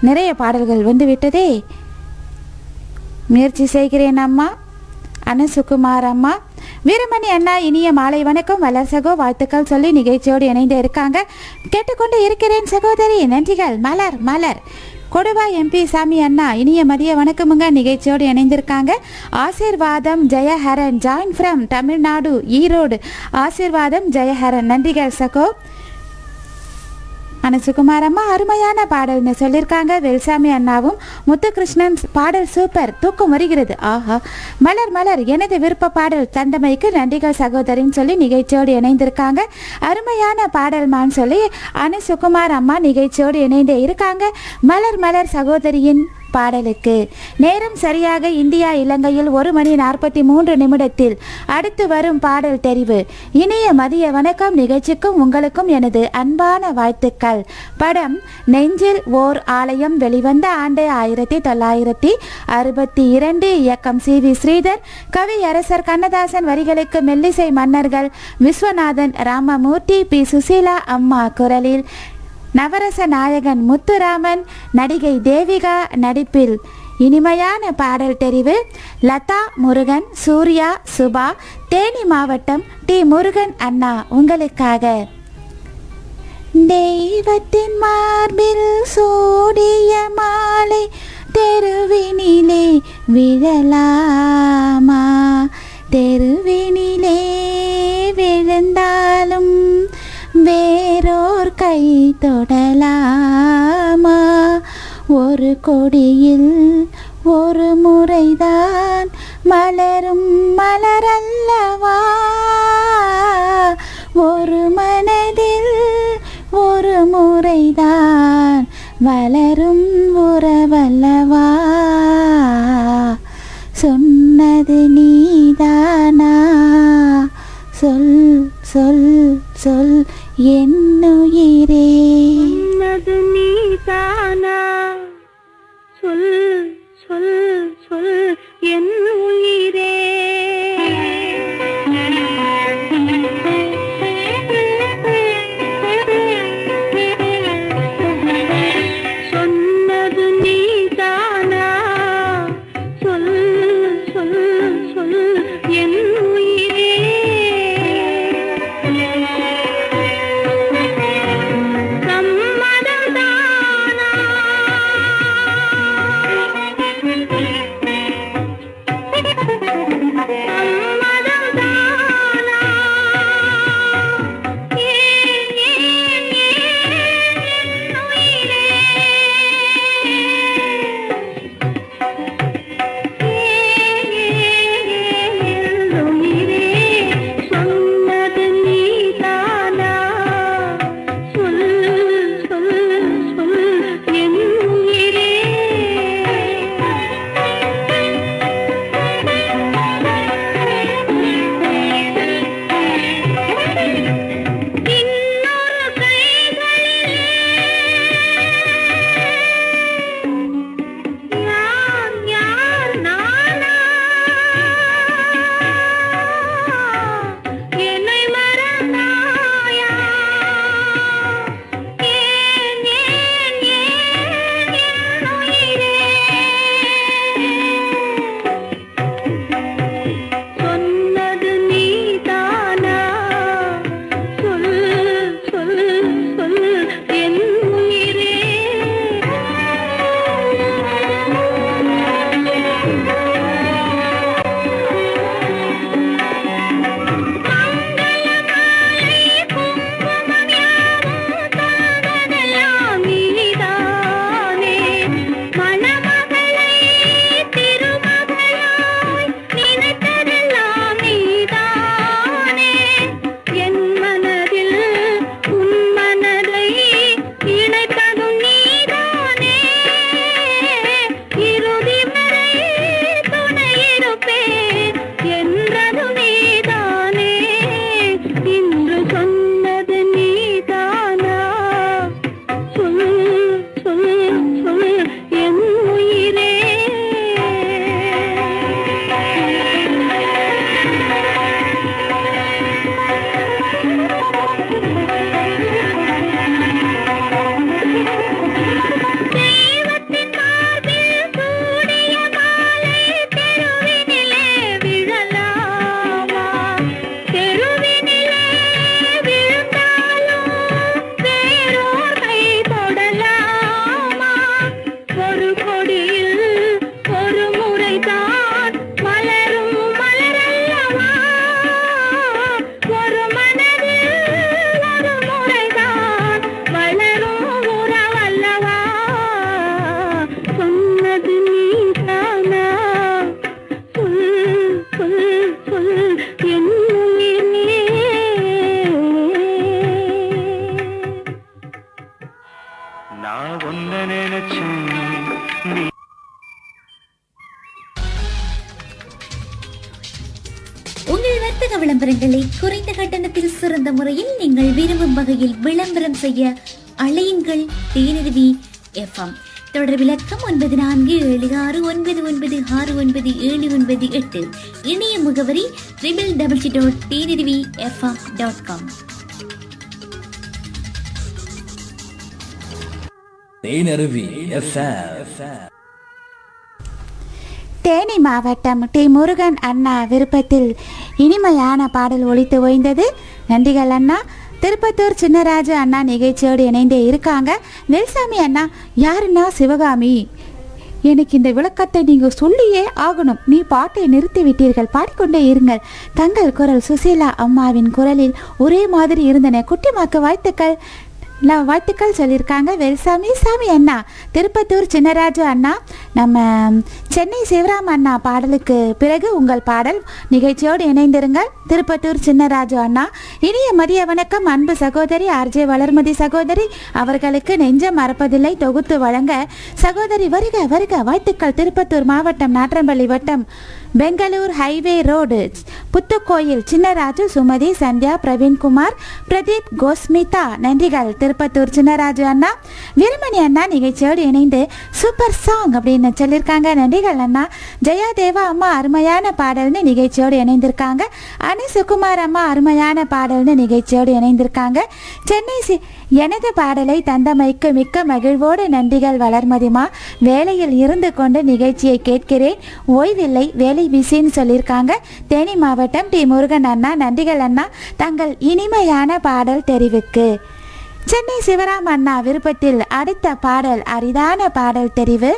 நிறைய பாடல்கள் வந்து விட்டதே, முயற்சி செய்கிறேன் அம்மா. அனு சுகுமார் அம்மா. வீரமணி அண்ணா இனிய மாலை வணக்கம், வளர் சகோ வாழ்த்துக்கள் சொல்லி நிகழ்ச்சியோடு இணைந்து இருக்காங்க. கேட்டுக்கொண்டு இருக்கிறேன் சகோதரி, நன்றிகள். மலர் மலர் கொடுவா எம்பி சாமி அண்ணா இனிய மதிய வணக்கமுங்க, நிகழ்ச்சியோடு இணைந்திருக்காங்க. ஆசீர்வாதம் ஜெயஹரன் ஜாயின் ஃப்ரம் தமிழ்நாடு ஈரோடு. ஆசீர்வாதம் ஜெயஹரன், நன்றிகள் சகோ. அனசுகுமார் அம்மா அருமையான பாடல்னு சொல்லியிருக்காங்க. வெல்சாமி அண்ணாவும் முத்துகிருஷ்ணன் பாடல் சூப்பர், தூக்கம் வருகிறது. ஆஹா. மலர் மலர் எனது விருப்ப பாடல் தண்டமைக்கு நன்றிகள் சகோதரின்னு சொல்லி நிகழ்ச்சியோடு இணைந்திருக்காங்க. அருமையான பாடல்மான்னு சொல்லி அனசுகுமார் அம்மா நிகழ்ச்சியோடு இணைந்து இருக்காங்க. மலர் மலர் சகோதரியின் பாடலுக்கு நேரம் சரியாக இந்தியா இலங்கையில் 1:43 அடுத்து வரும் பாடல் தெரிவு. இனிய மதிய வணக்கம், நிகழ்ச்சிக்கும் உங்களுக்கும் எனது அன்பான வாழ்த்துக்கள். படம் நெஞ்சில் ஓர் ஆலயம், வெளிவந்த ஆண்டு 1962. இயக்கம் CV ஸ்ரீதர், கவி அரசர் கண்ணதாசன், வரிகளுக்கு மெல்லிசை மன்னர்கள் விஸ்வநாதன் ராமமூர்த்தி, P சுசீலா அம்மா குரலில் நவரச நாயகன் முத்துராமன், நடிகை தேவிகா நடிப்பில் இனிமையான பாடல் தெரிவு. லதா முருகன், சூர்யா, சுபா, தேனி மாவட்டம் டி முருகன் அண்ணா உங்களுக்காக. தெய்வத்தின் மார்பில் சூடிய மாலை தெருவினிலே விழலாமா, தெருவினிலே விழுந்தாலும் வேறோர் கை தொடலாமா, ஒரு கொடியில் ஒரு முறைதான் மலரும் மலரல்லவா, ஒரு மனதில் ஒரு முறைதான் வளரும் உறவல்லவா, சொன்னது நீதானா, சொல் சொல் சொல் என்னுயிரே. சொன்னது நீதானா, சொல் சொல் சொல் என் உயிரே. சொன்னது நீதானா, சொல் சொல் சொல் என் உயிரே. உங்கள் வர்த்தக விளம்பரங்களை குறைந்த கட்டணத்தில் சிறந்த முறையில் நீங்கள் விரும்பும் வகையில் விளம்பரம் செய்ய அழையுங்கள் தேனருவி எஃப்எம். தொடர் விளக்கம் 9476996978. இணைய முகவரி www.tnrvfm.com. தேனருவி எஃப்எம். தேனி மாவட்டம் டி முருகன் அண்ணா விருப்பத்தில் இனிமையான பாடல் ஒலித்து ஓய்ந்தது. நன்றிகள் அண்ணா. திருப்பத்தூர் சின்னராஜு அண்ணா நிகழ்ச்சியோடு இணைந்தே இருக்காங்க. வெல்சாமி அண்ணா, யாருன்னா சிவகாமி, எனக்கு இந்த விளக்கத்தை நீங்கள் சொல்லியே ஆகணும். நீ பாட்டை நிறுத்தி விட்டீர்கள், பாடிக்கொண்டே இருங்கள். தங்கள் குரல் சுசீலா அம்மாவின் குரலில் ஒரே மாதிரி இருந்தன. குட்டிமாக்கு வாழ்த்துக்கள் சொல்லியிருக்காங்க வெல்சாமி சாமி அண்ணா. திருப்பத்தூர் சின்னராஜு அண்ணா, நம்ம சென்னை சிவராம் அண்ணா பாடலுக்கு பிறகு உங்கள் பாடல் நிகழ்ச்சியோடு இணைந்திருங்கள். திருப்பத்தூர் சின்னராஜு அண்ணா, இனிய மதிய வணக்கம். அன்பு சகோதரி ஆர்ஜே வளர்மதி சகோதரி அவர்களுக்கு நெஞ்சம் மறப்பதில்லை தொகுத்து வழங்க சகோதரி வருக வருக வாழ்த்துக்கள். திருப்பத்தூர் மாவட்டம் நாற்றம்பள்ளி வட்டம் பெங்களூர் ஹைவே ரோடு புத்துக்கோயில் சின்னராஜு சுமதி சந்தியா பிரவீன்குமார் பிரதீப் கோஸ்மிதா. நன்றிகள் திருப்பத்தூர் சின்னராஜு அண்ணா. வீரமணி அண்ணா நிகழ்ச்சியோடு இணைந்து சூப்பர் சாங் அப்படின்னு சொல்லியிருக்காங்க. நன்றிகள் அண்ணா. ஜெயாதேவா அம்மா அருமையான பாடல்னு நிகழ்ச்சியோடு இணைந்திருக்காங்க. அனி சுகுமார் அம்மா அருமையான பாடல்னு நிகழ்ச்சியோடு இணைந்திருக்காங்க. சென்னை எனது பாடலை தந்தமைக்கு மிக்க மகிழ்வோடு நன்றிகள் வளர்மதிமா. வேலையில் இருந்து கொண்டு நிகழ்ச்சியை கேட்கிறேன், ஓய்வில்லை, வேலை பிஸின்னு சொல்லியிருக்காங்க. தேனி மாவட்டம் டி முருகன் அண்ணா. நன்றிகள் அண்ணா தங்கள் இனிமையான பாடல் தெரிவுக்கு. சென்னை சிவராம் அண்ணா விருப்பத்தில் அடுத்த பாடல் அரிதான பாடல் தெரிவு.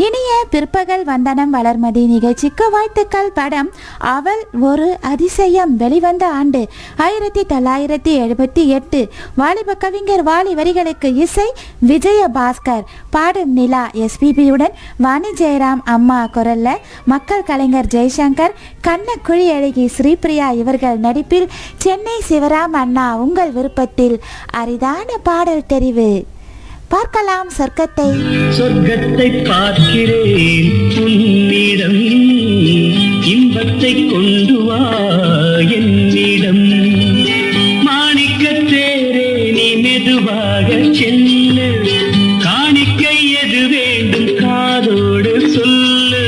இனிய பிற்பகல் வந்தனம் வளர்மதி நிகழ்ச்சிக்கு வாழ்த்துக்கள். படம் அவள் ஒரு அதிசயம் வெளிவந்த ஆண்டு 1978. வாலிப கவிஞர் வாலி வரிகளுக்கு இசை விஜயபாஸ்கர். பாடும் நிலா எஸ்பிபியுடன் வாணி ஜெயராம் அம்மா குரல்ல மக்கள் கலைஞர் ஜெய்சங்கர், கண்ணக்குழி அழகி ஸ்ரீபிரியா இவர்கள் நடிப்பில் சென்னை சிவராம் அண்ணா உங்கள் விருப்பத்தில் அரிதான பாடல் தெரிவு. பார்க்கலாம் சொர்க்கத்தை. சொர்க்கத்தை பார்க்கிறேன் உன்னிடம், இன்பத்தை கொண்டு வா என்னிடம். மாணிக்க தேரே நீ மெதுவாக செல்லு, காணிக்கை எது வேண்டும் காதோடு சொல்லு.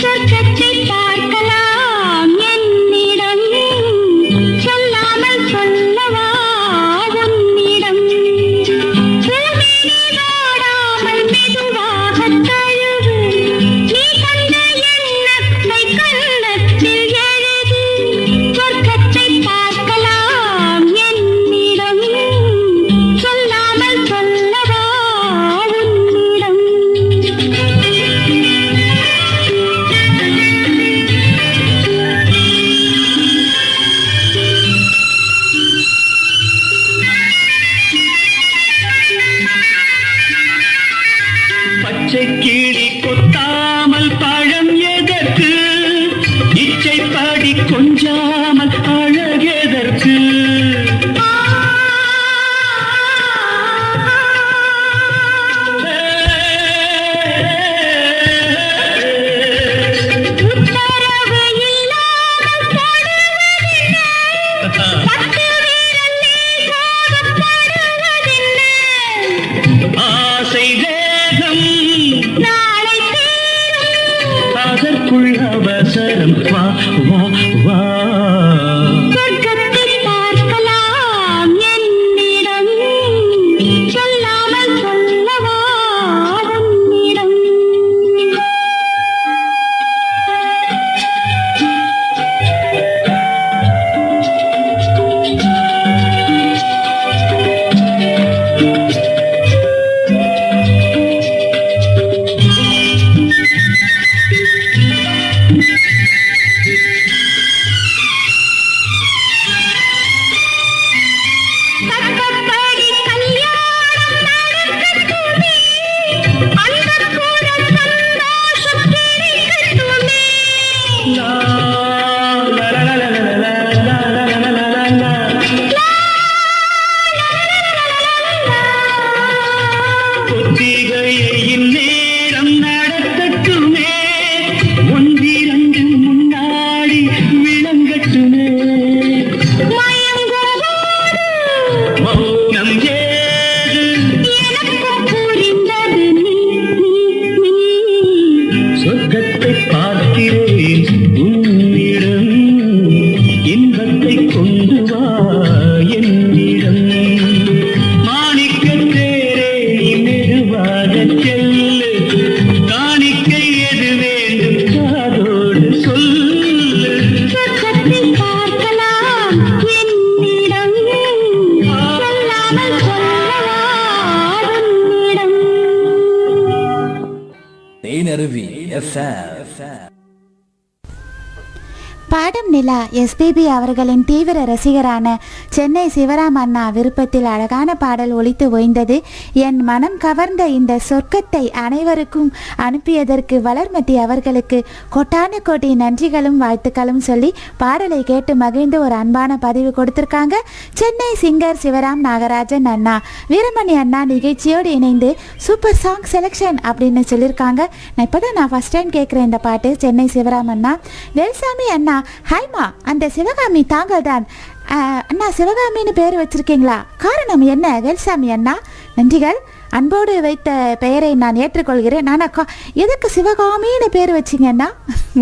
சொர்க்கத்தை பார்க்கலாம் என்னிடம், சொல்லாமல் சொல்லவா உன்னிடம். மெதுவாக தழுவு, நீ கண்ட எண்ணத்தை கண்ணத்தில் எழுது. சொர்க்கத்தை பார்க்கலாம் என்னிடம், சொல்லாமல் சொல்லவா உன்னிடம். பச்சை கிளி கொத்தாமல் பழம் எதற்கு, இச்சை பாடி கொஞ்சாமல் அழகெதற்கு. உத்தரவு இல்லாமல் படுவதில்லை, பட்டு வீரன் நீராக படுவதில்லை. ஆசை வேகம் நாளை தீரும், அதற்குள் அவசரம் வா வா வா. சொர்க்கத்தை பார்க்கலாம் என்னிடம், சொல்லாமல் சொல்லவா உன்னிடம். FM. பாடும் நிலா எஸ்பிபி அவர்களின் தீவிர ரசிகரான சென்னை சிவராம் அண்ணா விருப்பத்தில் அழகான பாடல் ஒலித்து ஓய்ந்தது. என் மனம் கவர்ந்த இந்த சொர்க்கத்தை அனைவருக்கும் அனுப்பியதற்கு வளர்மதி அவர்களுக்கு கோட்டான கோடி நன்றிகளும் வாழ்த்துக்களும் சொல்லி பாடலை கேட்டு மகிழ்ந்து ஒரு அன்பான பதிவு கொடுத்திருக்காங்க. சென்னை சிங்கர் சிவராம் நாகராஜன் அண்ணா. வீரமணி அண்ணா நிகழ்ச்சியோடு இணைந்து சூப்பர் சாங் செலெக்ஷன் அப்படின்னு சொல்லியிருக்காங்க. நான் இப்போதான் ஃபர்ஸ்ட் டைம் கேட்குறேன் இந்த பாட்டு. சென்னை சிவராம் அண்ணா. வேல்சாமி அண்ணா, ஹாய்மா, அந்த சிவகாமி தாங்கள் தான் அண்ணா? சிவகாமின்னு பேர் வச்சிருக்கீங்களா? காரணம் என்ன வேல்சாமி அண்ணா? நன்றிகள். அன்போடு வைத்த பெயரை நான் ஏற்றுக்கொள்கிறேன். நானாக்கா எதுக்கு சிவகாமின்னு பேர் வச்சிங்கண்ணா?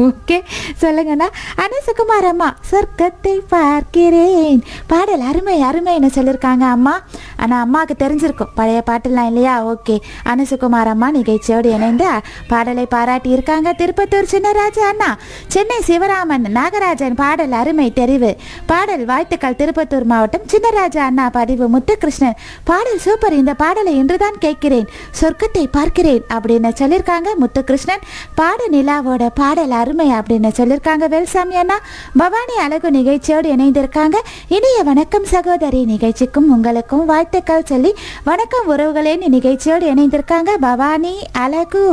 ஓகே சொல்லுங்கண்ணா. அனசுகுமார் அம்மா, சொர்க்கத்தை பார்க்கிறேன் பாடல் அருமை அருமைன்னு சொல்லியிருக்காங்க அம்மா. ஆனால் அம்மாவுக்கு தெரிஞ்சிருக்கும் பழைய பாட்டெல்லாம் இல்லையா? ஓகே. அனசுகுமார் அம்மா நிகழ்ச்சியோடு இணைந்து பாடலை பாராட்டி இருக்காங்க. திருப்பத்தூர் சின்னராஜா அண்ணா, சென்னை சிவராமன் நாகராஜன் பாடல் அருமை தெரிவு பாடல் வாழ்த்துக்கள். திருப்பத்தூர் மாவட்டம் சின்னராஜா அண்ணா பதிவு. முத்துகிருஷ்ணன் பாடல் சூப்பர், இந்த பாடலை இன்றுதான் கேட்கிறேன், சொர்க்கத்தை பார்க்கிறேன் அப்படின்னு சொல்லியிருக்காங்க முத்துகிருஷ்ணன். பாடு நிலாவோட பாடல் அருமை அப்படின்னு சொல்லியிருக்காங்க வேல்சாமி அண்ணா. பவானி அழகு நிகழ்ச்சியோடு இணைந்திருக்காங்க. இனிய வணக்கம் சகோதரி, நிகழ்ச்சிக்கும் உங்களுக்கும் வாழ்த்துக்கள் சொல்லி வணக்கம் உறவுகளே நிகழ்ச்சியோடு இணைந்திருக்காங்க பவானி அழகு.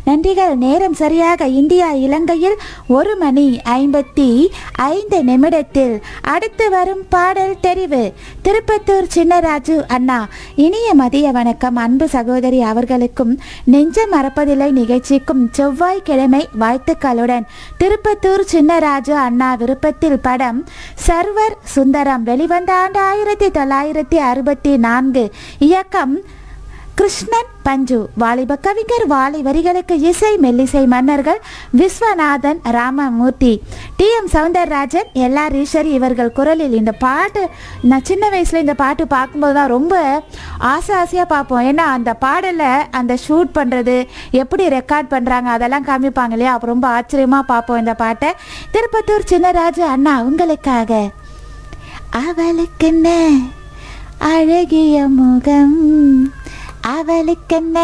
நன்றிகள். நேரம் சரியாக இந்தியா இலங்கையில் 1:55 அடுத்து வரும் பாடல் தெரிவு திருப்பத்தூர் சின்னராஜு அண்ணா. இனிய மதிய வணக்கம் அன்பு சகோதரி அவர்களுக்கும் நெஞ்சம் மறப்பதில்லை நிகழ்ச்சிக்கும் செவ்வாய்க்கிழமை வாழ்த்துக்களுடன். திருப்பத்தூர் சின்னராஜு அண்ணா விருப்பத்தில் படம் சர்வர் சுந்தரம். வெளிவந்த ஆண்டு 1964. இயக்கம் கிருஷ்ணன் பஞ்சு. வாலிப கவிஞர் வாலி. வரிகளுக்கு இசை மெல்லிசை மன்னர்கள் விஸ்வநாதன் ராமமூர்த்தி, TM சௌந்தரராஜன், LR ஈஸ்வரி இவர்கள் குரலில் இந்த பாட்டு. நான் சின்ன வயசில் இந்த பாட்டு பார்க்கும்போது தான் ரொம்ப ஆசையாக பார்ப்போம். ஏன்னா அந்த பாடலை அந்த ஷூட் பண்ணுறது எப்படி ரெக்கார்ட் பண்ணுறாங்க அதெல்லாம் காமிப்பாங்க இல்லையா? அப்போ ரொம்ப ஆச்சரியமாக பார்ப்போம் இந்த பாட்டை. திருப்பத்தூர் சின்னராஜு அண்ணா உங்களுக்காக. அவளுக்கென்ன அழகிய முகம், அவளுக்கென்ன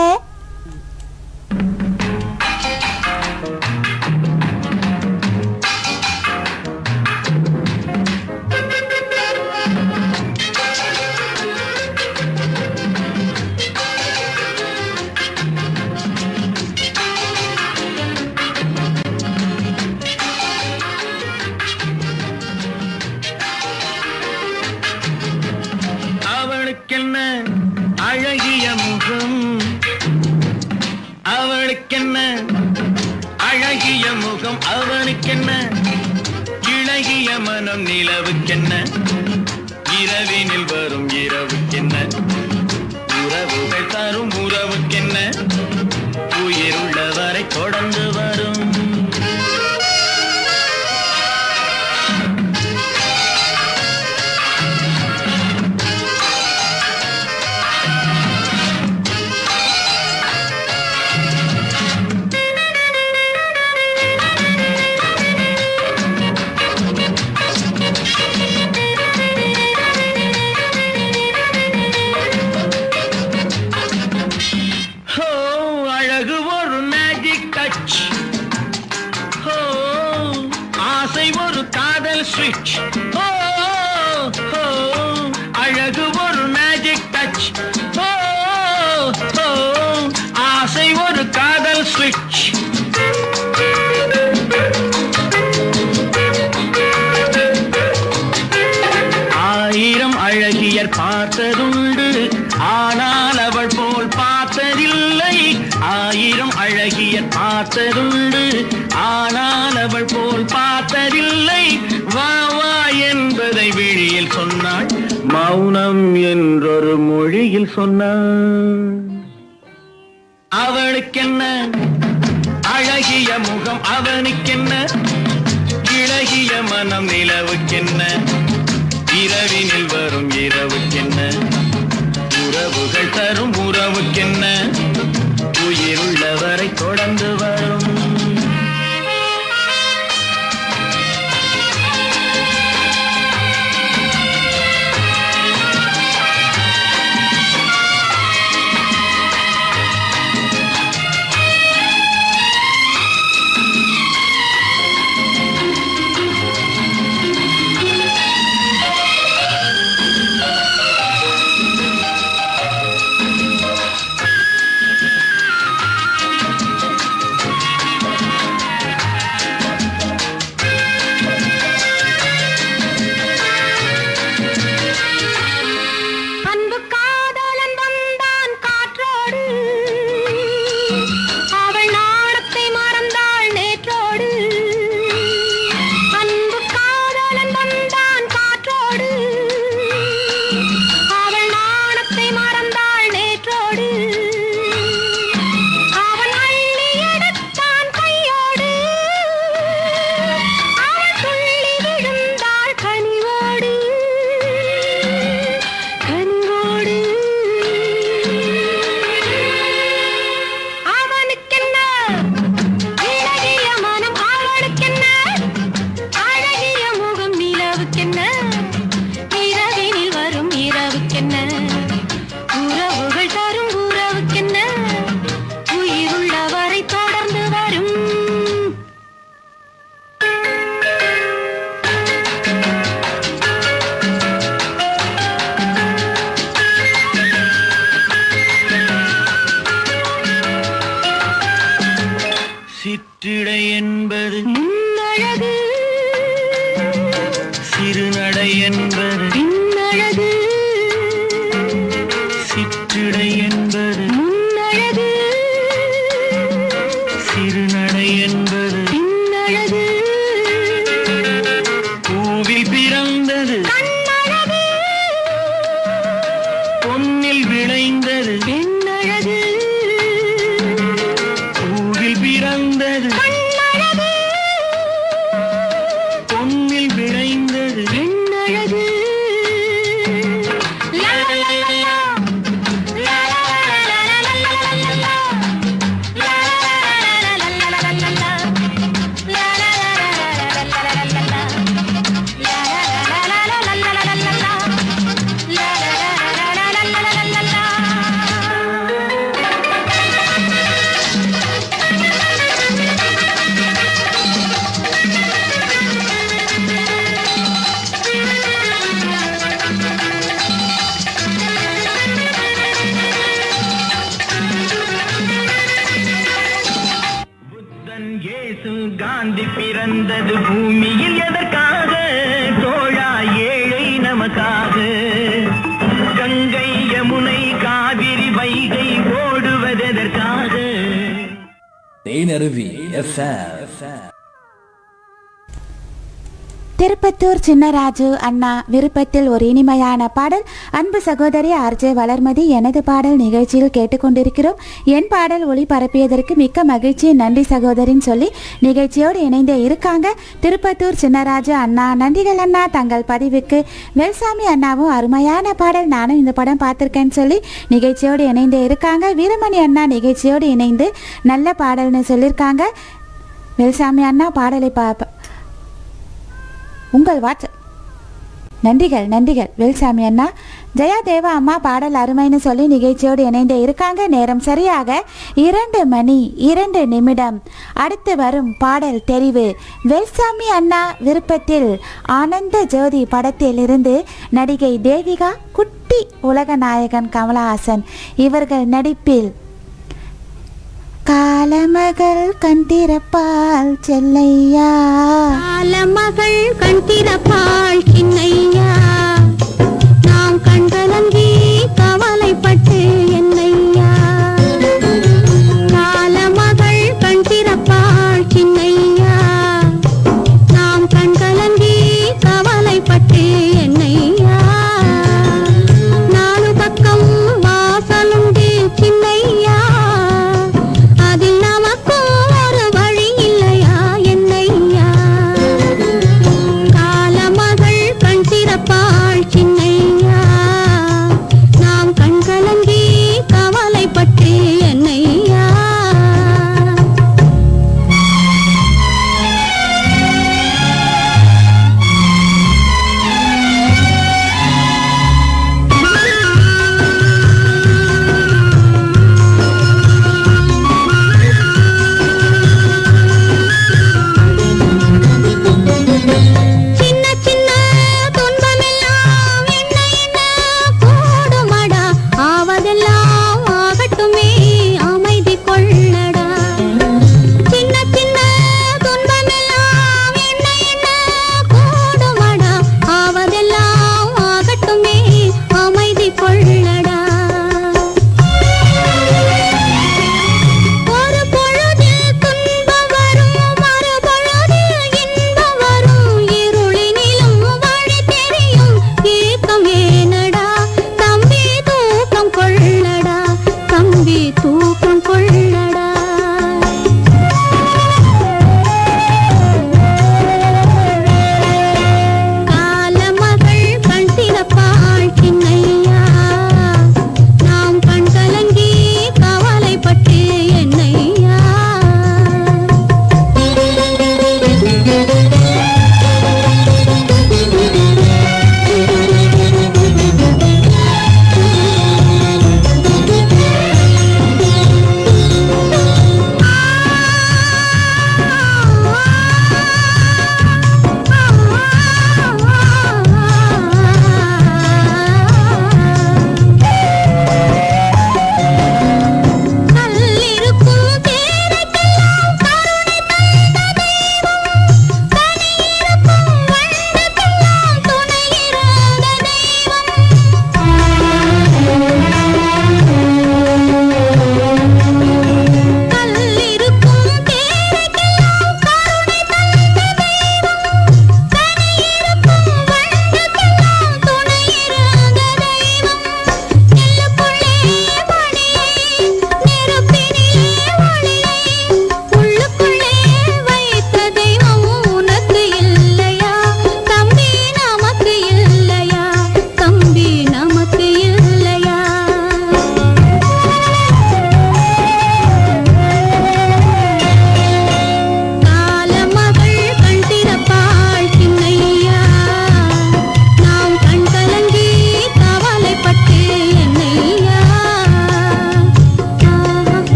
அவளுக்கென்ன அழகிய முகம், அவளுக்கென்ன அழகிய முகம், அவனுக்கென்ன இளகிய மனம், நிலவுக்கென்ன இரவினில் வரும் இரவுக்கென்ன உறவுகள் தரும் உறவுக்கென்ன உயிர் உள்ளவரை தொடர்ந்து வரும். அழகு ஒரு மேஜிக் டச், ஆசை ஒரு காதல் ஸ்விட்ச். ஆயிரம் அழகியர் பார்த்ததுண்டு, ஆனால் அவள் போல் பார்த்ததில்லை. ஆயிரம் அழகியர் பார்த்ததுண்டு, ஆனால் அவள் போல் பார்த்ததில்லை. வா வா என்பதை விழியில் சொன்னாள், மௌனம் என்றொரு மொழியில் சொன்னாள். அவளுக்கென்ன அழகிய முகம், அவனுக்கென்ன இளகிய மனம், நிலவுக்கென்ன இரவினில் வரும் இரவுக்கென்ன உறவுகள் தரும் உறவுக்கென்ன உயிருள்ளவரை தொடர்ந்து வரும். சிற்றடை என்பது பின்னழகு சிற்றடை என்பது முன்னழகு சிறுநடை என்பது பின்னழகு பூவில் பிறந்தது கண்ணழகு பொன்னில் விளைந்தது பெண்ணழகு பூவில் பிறந்தது கண்ணழகு பொன்னில் விளைந்தது பெண்ணழகு லா லா லா லா லா லா லா லா லா லா புத்தன் இயேசு காந்தி பிறந்தது பூமியில் எதற்காக தோழா ஏழை நமக்காக கங்கை யமுனை காவிரி வைகை ஓடுவதற்காக தேனருவி FM. திருப்பத்தூர் சின்னராஜு அண்ணா விருப்பத்தில் ஒரு இனிமையான பாடல். அன்பு சகோதரி ஆர்ஜே வளர்மதி, எனது பாடல் நிகழ்ச்சியில் கேட்டுக்கொண்டிருக்கிறோம். என் பாடல் ஒளிபரப்பியதற்கு மிக்க மகிழ்ச்சி, நன்றி சகோதரின்னு சொல்லி நிகழ்ச்சியோடு இணைந்தே இருக்காங்க திருப்பத்தூர் சின்னராஜு அண்ணா. நன்றிகள் அண்ணா தங்கள் பதிவுக்கு. வேல்சாமி அண்ணாவும் அருமையான பாடல், நானும் இந்த படம் பார்த்துருக்கேன்னு சொல்லி நிகழ்ச்சியோடு இணைந்தே இருக்காங்க. வீரமணி அண்ணா நிகழ்ச்சியோடு இணைந்து நல்ல பாடல்னு சொல்லியிருக்காங்க. வேல்சாமி அண்ணா பாடலை உங்கள் வாட்ஸ்அப் நன்றிகள் வேல்சாமி அண்ணா. ஜெயா தேவா அம்மா பாடல் அருமைன்னு சொல்லி நிகழ்ச்சியோடு இணைந்தே இருக்காங்க. நேரம் சரியாக 2:02. அடுத்து வரும் பாடல் தெரிவு வேல்சாமி அண்ணா விருப்பத்தில் ஆனந்த ஜோதி படத்தில் இருந்து நடிகை தேவிகா, குட்டி உலகநாயகன் கமலஹாசன் இவர்கள் நடிப்பில் காலமகள் கண் திறப்பால் செல்லையா, காலமகள் கண் திறப்பாள் சின்னையா, நாம் கண்கலங்கி கவலைப்பட்டு என்னையா, காலமகள் கண் திறப்பாள் சின்னையா, நாம் கண்கலங்கி கவலைப்பட்டு என்னையா, நாலு பக்கம் வாசலுண்டு சின்னையா, அதில் நமக்கும் ஒரு வழி இல்லையா என்னையா, காலமகள்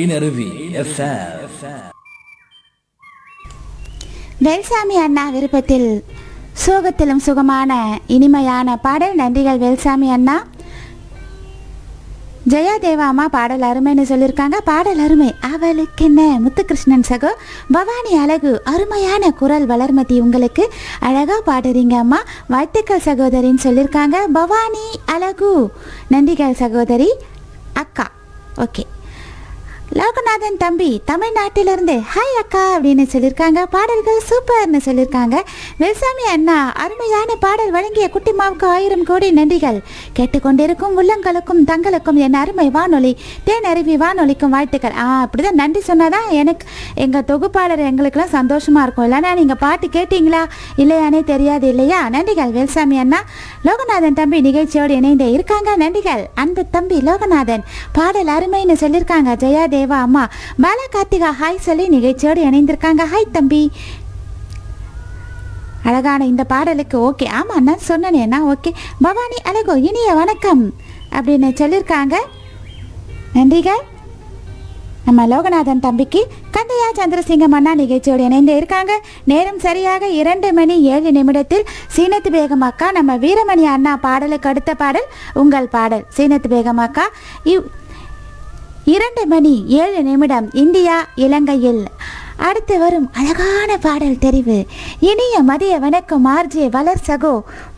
தேனருவி FM. வேல்சாமி அண்ணா விருப்பத்தில் சோகத்திலும் சுகமான இனிமையான பாடல். நன்றிகள் வேல்சாமி அண்ணா. ஜெயா தேவா அம்மா பாடல் அருமைன்னு சொல்லியிருக்காங்க. பாடல் அருமை. அவளுக்கு என்ன முத்துகிருஷ்ணன் சகோ. பவானி அழகு அருமையான குரல் வளர்மதி, உங்களுக்கு அழகாக பாடுறீங்க அம்மா, வாழ்த்துக்கள் சகோதரின்னு சொல்லியிருக்காங்க. பவானி அழகு நன்றிகள் சகோதரி. அக்கா ஓகே. லோகநாதன் தம்பி தமிழ்நாட்டிலிருந்து ஹாய் அக்கா அப்படின்னு சொல்லியிருக்காங்க. பாடல்கள் சூப்பர்னு சொல்லியிருக்காங்க. வெல்சாமி அண்ணா அருமையான பாடல் வழங்கிய குட்டிமாவுக்கு 1000 கோடி நன்றிகள். கேட்டுக்கொண்டிருக்கும் உள்ளங்களுக்கும் தங்களுக்கும் என் அருமை வானொலி தேனருவி வானொலிக்கும் வாழ்த்துக்கள். அப்படிதான் நன்றி சொன்னாதான் எனக்கு எங்கள் தொகுப்பாளர் எங்களுக்கெல்லாம் சந்தோஷமாக இருக்கும். இல்லைன்னா நீங்கள் பாட்டு கேட்டீங்களா இல்லையானே தெரியாது இல்லையா. நன்றிகள் வேல்சாமி அண்ணா. லோகநாதன் தம்பி நிகழ்ச்சியோடு இணைந்து இருக்காங்க. நன்றிகள் அன்பு தம்பி லோகநாதன். பாடல் அருமைன்னு சொல்லியிருக்காங்க. ஜெயா தேவா அம்மா. பாலா கார்த்திகா ஹாய் சொல்லி நிகழ்ச்சியோடு இணைந்திருக்காங்க. ஹாய் தம்பி. அழகான இந்த பாடலுக்கு ஓகே. ஆமாம் நான் சொன்னேன்னா ஓகே. பவானி அழகோ இனிய வணக்கம் அப்படின்னு சொல்லியிருக்காங்க. நன்றிகள் நம்ம லோகநாதன் தம்பிக்கு. கந்தையா சந்திரசிங்கம் அண்ணா நிகழ்ச்சியோடு இணைந்து இருக்காங்க. நேரம் சரியாக 2:07 சீனத்து பேகம் அக்கா. நம்ம வீரமணி அண்ணா பாடலுக்கு அடுத்த பாடல் உங்கள் பாடல் சீனத்து பேகம் அக்கா. 2:07 இந்தியா இலங்கையில் அடுத்து வரும் அழகான பாடல் தெரிவு. இனிய மதிய வணக்கம் ஆர்ஜே வளர் சகோ.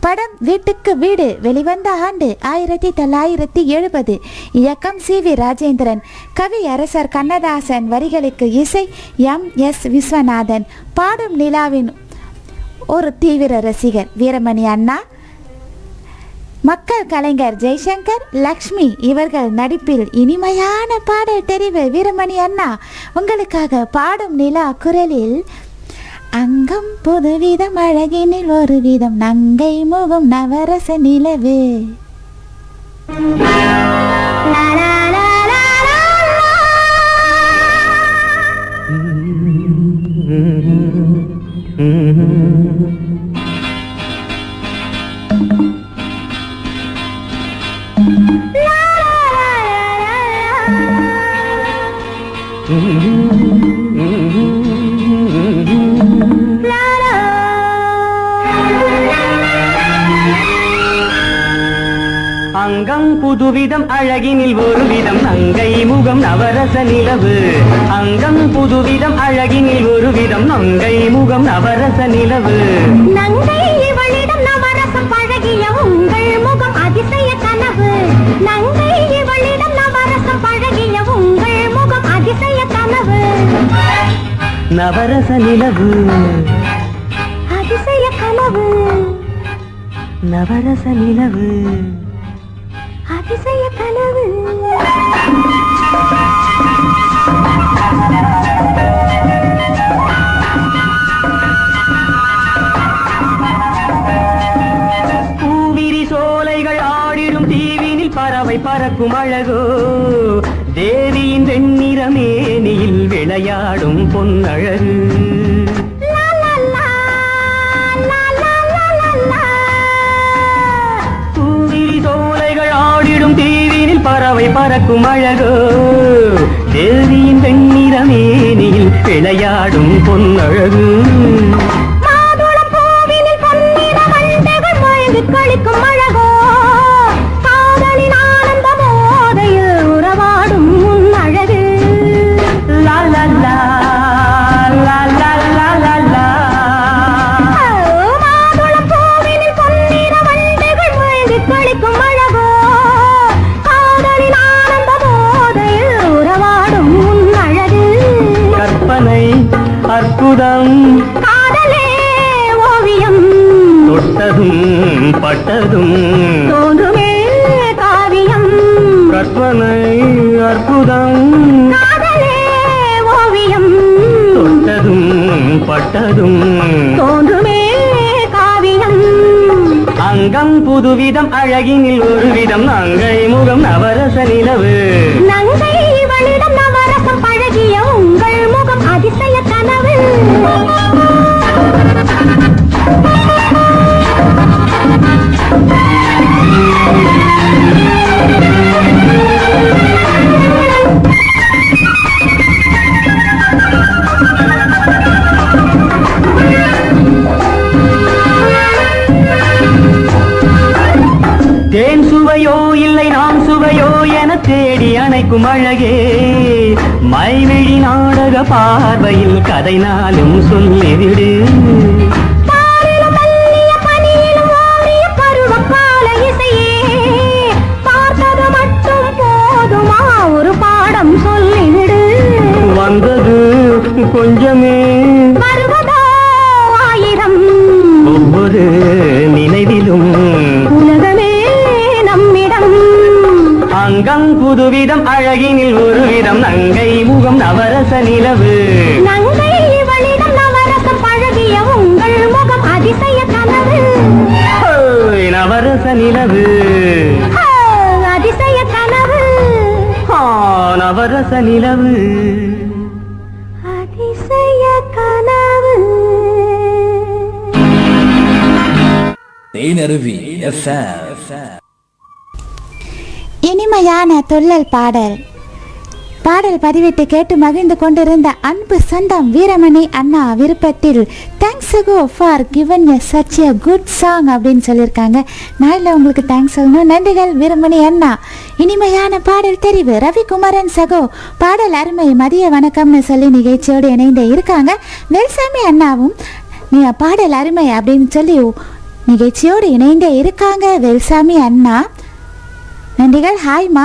படம் வீட்டுக்கு வீடு வெளிவந்த ஆண்டு 1970. இயக்கம் CV ராஜேந்திரன். கவி அரசர் கண்ணதாசன். வரிகளுக்கு இசை MS விஸ்வநாதன். பாடும் நிலாவின் ஒரு தீவிர ரசிகர் வீரமணி அண்ணா. மக்கள் கலைஞர் ஜெய்சங்கர், லக்ஷ்மி இவர்கள் நடிப்பில் இனிமையான பாடல் தெரிவு. வீரமணி அண்ணா உங்களுக்காக பாடும் நிலா குரலில் அங்கம் புதுவிதம் அழகினில் ஒரு விதம் நங்கை முகம் நவரச நிலவு. அங்கம் புதுவிதம் அழகினில் ஒரு விதம் நங்கை முகம் நவரச நிலவு. அங்கம் புதுவிதம் அழகினில் ஒரு விதம் நங்கை முகம் நவரச நிலவு. நங்கை இவளிடம் நவரசம் பழகிய உங்கள் முகம் அதிசய கனவு. நங்கை இவளிடம் நவரசம் பழகிய உங்கள் முகம் அதிசய கனவு. நவரச நிலவு அதிசய கனவு. நவரச நிலவு அதிசய கனவு. பூவிரி சோலைகள் ஆடிடும் தீவினில் பறவை பறக்கும் அழகோ. தேவியின் வெண்ணிற மேனியில் விளையாடும் பொன்னழகு. தீவினில் பறவை பறக்கும் அழகோ. தேவியின் வெண்ணிற மேனியில் விளையாடும் பொன்னழகு. மாதுளம் பூவினில் பொன்னிற வண்டுகள் மயங்கி களிக்கும் அழகோ. காதலின் ஆனந்த போதையில் உறவாடும் உன் அழகு. லா லா லா லா லா லா லா லா. மாதுளம் பூவினில் பொன்னிற வண்டுகள் மயங்கி களிக்கும் அழகோ. கற்பனை அற்புதம் காதலே ஓவியம். தொட்டதும் பட்டதும் தோன்றுமே காவியம். கற்பனை அற்புதம் காதலே ஓவியம். தொட்டதும் பட்டதும் தோன்றுமே காவியம். அங்கம் புதுவிதம் அழகினில் ஒரு விதம் நங்கை முகம் நவரச நிலவு. நங்கை இவளிடம் நவரசம் பழகிய உங்கள் முகம் அதிசய கனவு. ஐயோ என தேடி அணைக்கும் அழகே மைவிழி நாடக பார்வையில் கதை நாளும் சொல்லிவிடு பாரிலும் மெல்லிய பனியிலும் ஓடிய பருவகால இசையே பார்த்தது மட்டும் போதுமா ஒரு பாடம் சொல்லிவிடு வந்தது கொஞ்சமே வருவதோ ஆயிரம் ஒவ்வொரு நினைவிலும் உலகமே நம்மிடம் அங்கம் புதுவிதம் அழகினில் ஒரு விதம் நங்கை முகம் நவரச நிலவு நங்கை இவளிடம் நவரசம் பழகிய உங்கள் முகம் அதிசய கனவு ஓய், நவரச நிலவு ஆ, அதிசய கனவு ஆ, நவரச நிலவு அதிசய கனவு தேனருவி எஃப்எம் இனிமையான துள்ளல் பாடல் பதிவிட்டு கேட்டு மகிழ்ந்து கொண்டிருந்த அன்பு சொந்தம் வீரமணி அண்ணா விருப்பத்தில் thanks go for given a such a good song அப்படின்னு சொல்லியிருக்காங்க. நாளில் உங்களுக்கு தேங்க்ஸ் சொல்லணும். நன்றிகள் வீரமணி அண்ணா. இனிமையான பாடல் தெரிவு ரவிக்குமரன் சகோ பாடல் அருமை மதிய வணக்கம்னு சொல்லி நிகழ்ச்சியோடு இணைந்து இருக்காங்க. வெல்சாமி அண்ணாவும் நீ பாடல் அருமை அப்படின்னு சொல்லி நிகழ்ச்சியோடு இணைந்தே இருக்காங்க. வெல்சாமி அண்ணா நன்றிகள். ஹாய்மா,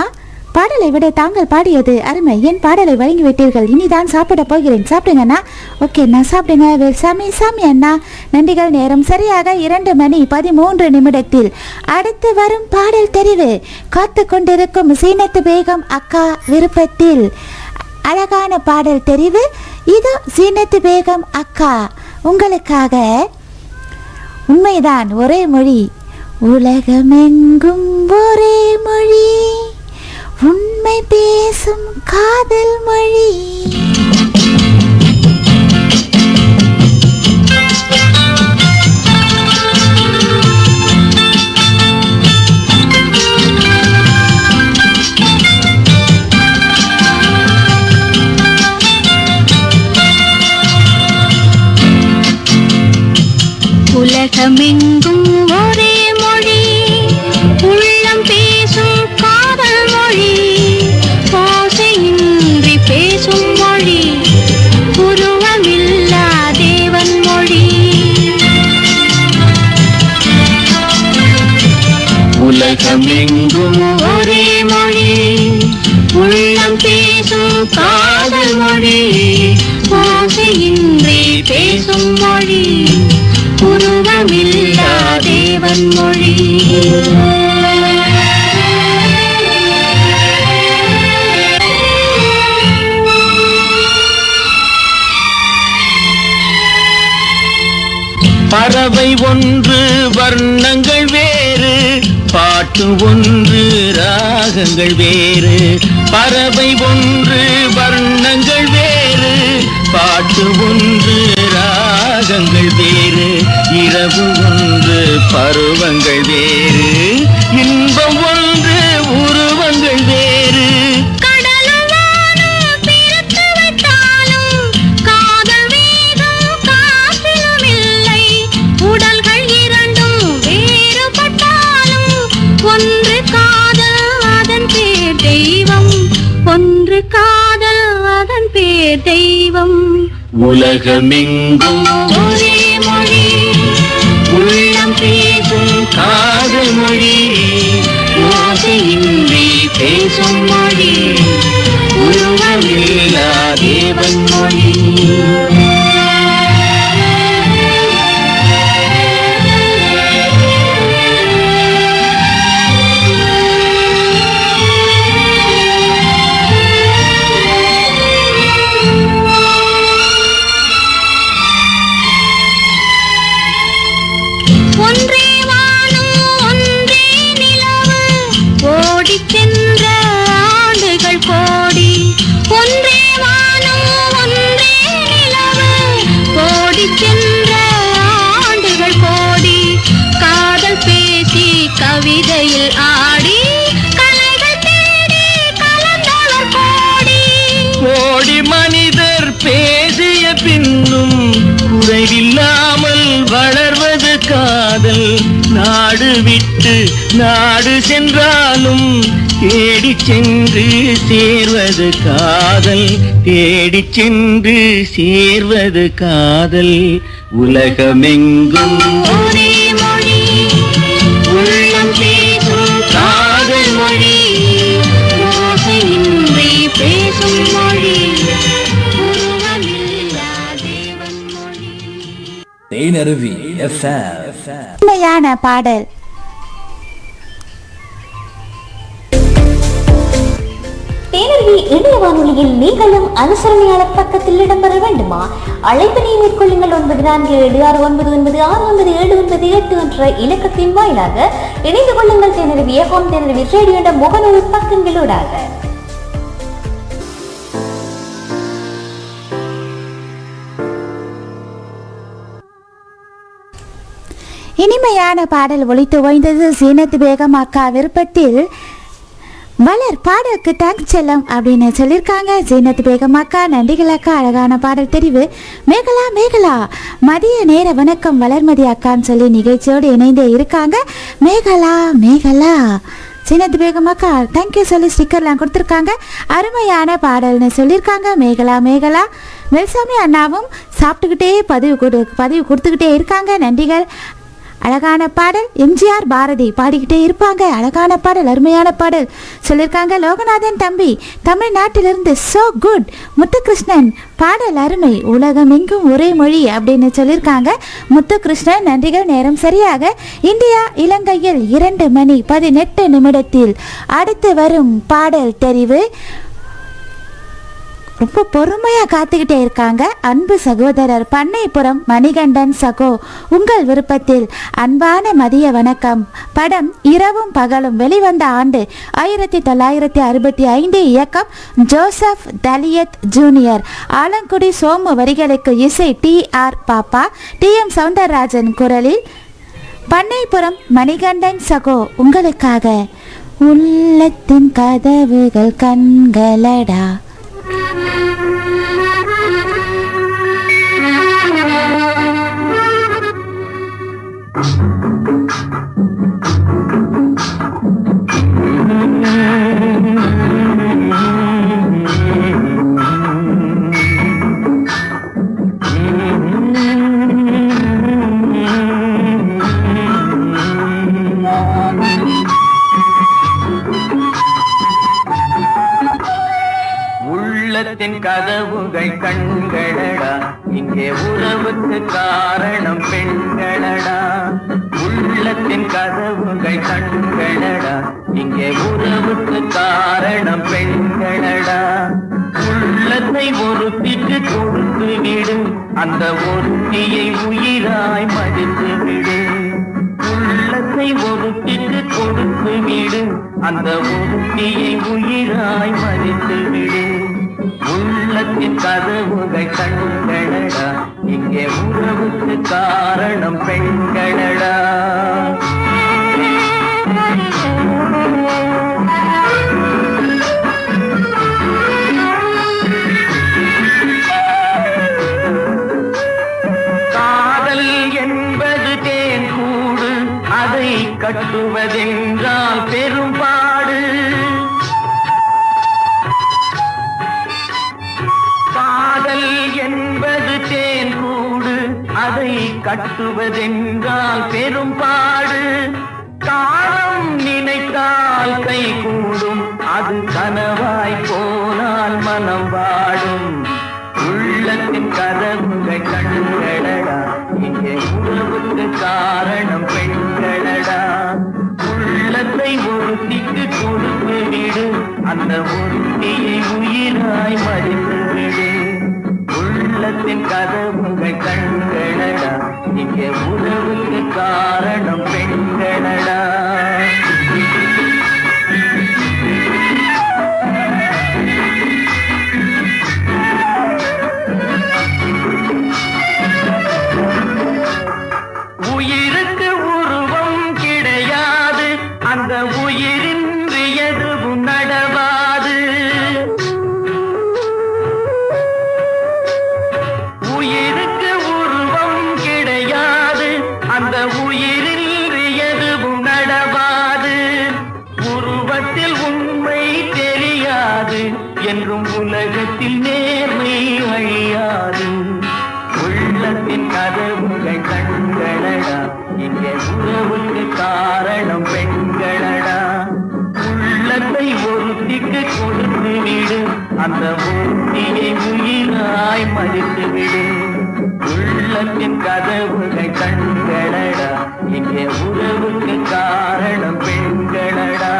பாடலை விட தாங்கள் பாடியது அருமை. என் பாடலை வழங்கிவிட்டீர்கள், இனிதான் சாப்பிட போகிறேன். சாப்பிடுங்கண்ணா. ஓகே, நான் சாப்பிடுங்க. வெல்சாமி சாமி அண்ணா நன்றிகள். நேரம் சரியாக 2:13 அடுத்து வரும் பாடல் தெரிவு காத்து கொண்டிருக்கும் சீனத்து பேகம் அக்கா விருப்பத்தில் அழகான பாடல் தெரிவு இது. சீனத்து பேகம் அக்கா உங்களுக்காக. உண்மைதான், ஒரே மொழி உலகமெங்கும் ஒரே மொழி உண்மை பேசும் காதல் மொழி. உலகமெங்கும் ஒரே மொழி உள்ளம் பேசும் காதல் மொழி ஓசையின்றி பேசும் மொழி உருவமில்லா தேவன் மொழி. உலகமெங்கும் ஒரே மொழி உள்ளம் பேசும் காதல் மொழி ஓசையின்றி பேசும் மொழி உருவமில்லா தேவன் மொழி. பறவை ஒன்று வர்ணங்கள் வேறு பாட்டு ஒன்று ராகங்கள் வேறு. பறவை ஒன்று வர்ணங்கள் வேறு பாட்டு ஒன்று ராகங்கள் வேறு. இரவு ஒன்று பருவங்கள் வேறு இன்பம் ஒன்று உருவங்கள் வேறு. ஒன்று காதல் அதன் பேர் தெய்வம். உலகமெங்கும் ஒரே மொழி உள்ளம் பேசும் காதல் மொழி ஓசையின்றி பேசும் மொழி உருவமில்லா தேவன் மொழி. ஒன்றே வானம் ஒன்றே நிலவு ஓடிச் சென்ற ஆண்டுகள் கோடி. ஒன்றே வானம் ஒன்றே நிலவு ஓடிச் சென்ற ஆண்டுகள் கோடி. காதல் பேசி கவிதையில் ஆடி கலைகள் தேடி கலந்தவர் கோடி. கோடி மனிதர் பேசிய பின்னும் குறைவில்லாமல் வளர்வது காதல். நாடு விட்டு நாடு சென்றாலும் தேடி சென்று சேர்வது காதல், தேடி சென்று சேர்வது காதல். உலகமெங்கும் ஒரே மொழி உள்ளம் பேசும் காதல் மொழி, ஓசையின்றி பேசும் மொழி, உருவமில்லா தேவன் மொழி. தேனருவி FM. உண்மையான பாடல். தேனருவி இணைய வானொலியில் நீங்களும் அனுசரணையாளர் பக்கத்தில் இடம்பெற வேண்டுமா? அழைப்பினை மேற்கொள்ளுங்கள் 9476996978 என்ற இலக்கத்தின் வாயிலாக இணைந்து கொள்ளுங்கள். தேனருவி FM, தேனருவி ரேடியோ என்ற முகநூல் பக்கங்களூடாக. இனிமையான பாடல் ஒலித்து ஓய்ந்தது. சீனத்து பேகம் அக்கா விருப்பத்தில் வளர் பாடலுக்கு தேங்க்ஸ் செல்லம் அப்படின்னு சொல்லியிருக்காங்க. ஜீனத் பேகம் அக்கா, நன்றிகள் அக்கா, அழகான பாடல் தெரிவு. மேகலா மேகலா மதிய நேர வணக்கம் வளர்மதி அக்கான்னு சொல்லி நிகழ்ச்சியோடு இணைந்தே இருக்காங்க. மேகலா மேகலா ஜீனத் பேகம் அக்கா தேங்க்யூ சொல்லி ஸ்டிக்கர்லாம் கொடுத்துருக்காங்க. அருமையான பாடல்னு சொல்லியிருக்காங்க. மேகலா மேகலா வெல்சாமி அண்ணாவும் சாப்பிட்டுக்கிட்டே பதிவு கொடுத்துக்கிட்டே இருக்காங்க. நன்றிகள். அழகான பாடல் எம்ஜிஆர் பாரதி பாடிக்கிட்டே இருப்பாங்க. அழகான பாடல், அருமையான பாடல் சொல்லியிருக்காங்க. லோகநாதன் தம்பி தமிழ்நாட்டிலிருந்து சோ குட். முத்துகிருஷ்ணன் பாடல் அருமை, உலகம் எங்கும் ஒரே மொழி அப்படின்னு சொல்லியிருக்காங்க. முத்துகிருஷ்ணன் நன்றிகள். நேரம் சரியாக இந்தியா இலங்கையில் 2:18 அடுத்து வரும் பாடல் தெரிவு ரொம்ப பொறுமையாக காத்துக்கிட்டே இருக்காங்க. அன்பு சகோதரர் பண்ணைப்புறம் மணிகண்டன் சகோ, உங்கள் விருப்பத்தில் அன்பான மதிய வணக்கம். படம் இரவும் பகலும், வெளிவந்த ஆண்டு 1965. இயக்கம் ஜோசப் தலியத் ஜூனியர். ஆலங்குடி சோமு வரிகளுக்கு இசை TR பாப்பா, TM சௌந்தரராஜன் குரலில் பண்ணைப்புறம் மணிகண்டன் சகோ உங்களுக்காக. உள்ளத்தின் கதவுகள் கண்களடா. உள்ளத்தின் கதவுகள் கண்களடா, இங்கே உறவுக்கு காரணம் பெண்களடா. உள்ளத்தின் கதவுகள் கண்களடா, இங்கே உறவுக்கு காரணம் பெண்களடா. உள்ளத்தை ஒருத்திக்கு கொடுத்து விடு, அந்த ஒருத்தியை உயிராய் மதித்து விடு. உள்ளத்தை ஒருத்திக்கு கொடுத்து விடு, அந்த ஒருத்தியை உயிராய் மதித்து விடு. உள்ளத்தின் கதவுகள் கண்களடா, இங்கே உறவுக்கு காரணம் பெண்களடா. காதல் என்பது தேன் கூடு, அதை கட்டுவதென்றால் பெரும்பாடு. காதல் என்பது தேன் கூடு, அதை கட்டுவதென்றால் பெரும்பாடு. காலம் நினைத்தால் கை கூடும், அது கனவாய் போனால் மனம் வாடும். உள்ளத்தின் கதவுகள் கண்களடா, இங்கே உறவுக்கு காரணம் பெண்களடா. உள்ளத்தை ஒருத்திக்கு கொடுத்து விடு, அந்த ஒருத்தியை உயிராய் மதித்து விடு. உள்ளத்தின் கதவுகள் கண்களடா, இங்கே உறவுக்கு காரணம் பெண்களடா. உயிருக்கு உருவம் கிடையாது, அந்த உயிரின்றி எதுவும் நடவாது. உயிருக்கு உருவம் கிடையாது, அந்த உயிரில் என்றும் உலகத்தில் நேர்மை அழியாது. உள்ளத்தின் கதவுகள் கண்களடா, இங்கே உறவுக்கு காரணம் பெண்களடா. உள்ளத்தை ஒருத்திக்கு கொடுத்து விடு, அந்த ஒருத்தியை உயிராய் மதித்து விடு. உள்ளத்தின் கதவுகள் கண்களடா, இங்கே உறவுக்கு காரணம் பெண்களடா.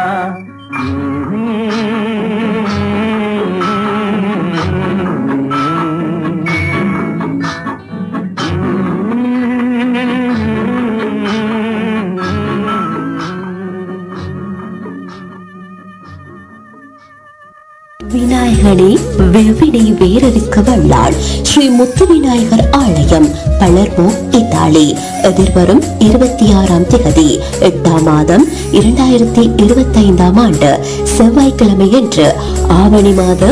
விநாயகனே வெவ்வினை வேறறுக்க வல்லாள் ஸ்ரீ முத்து விநாயகர் ஆலயம், பலர்போ, இத்தாலி. எதிர்வரும் 26ஆம் திகதி 8ஆம் மாதம் 2025ஆம் ஆண்டு செவ்வாய்க்கிழமையன்று ஆவணி மாத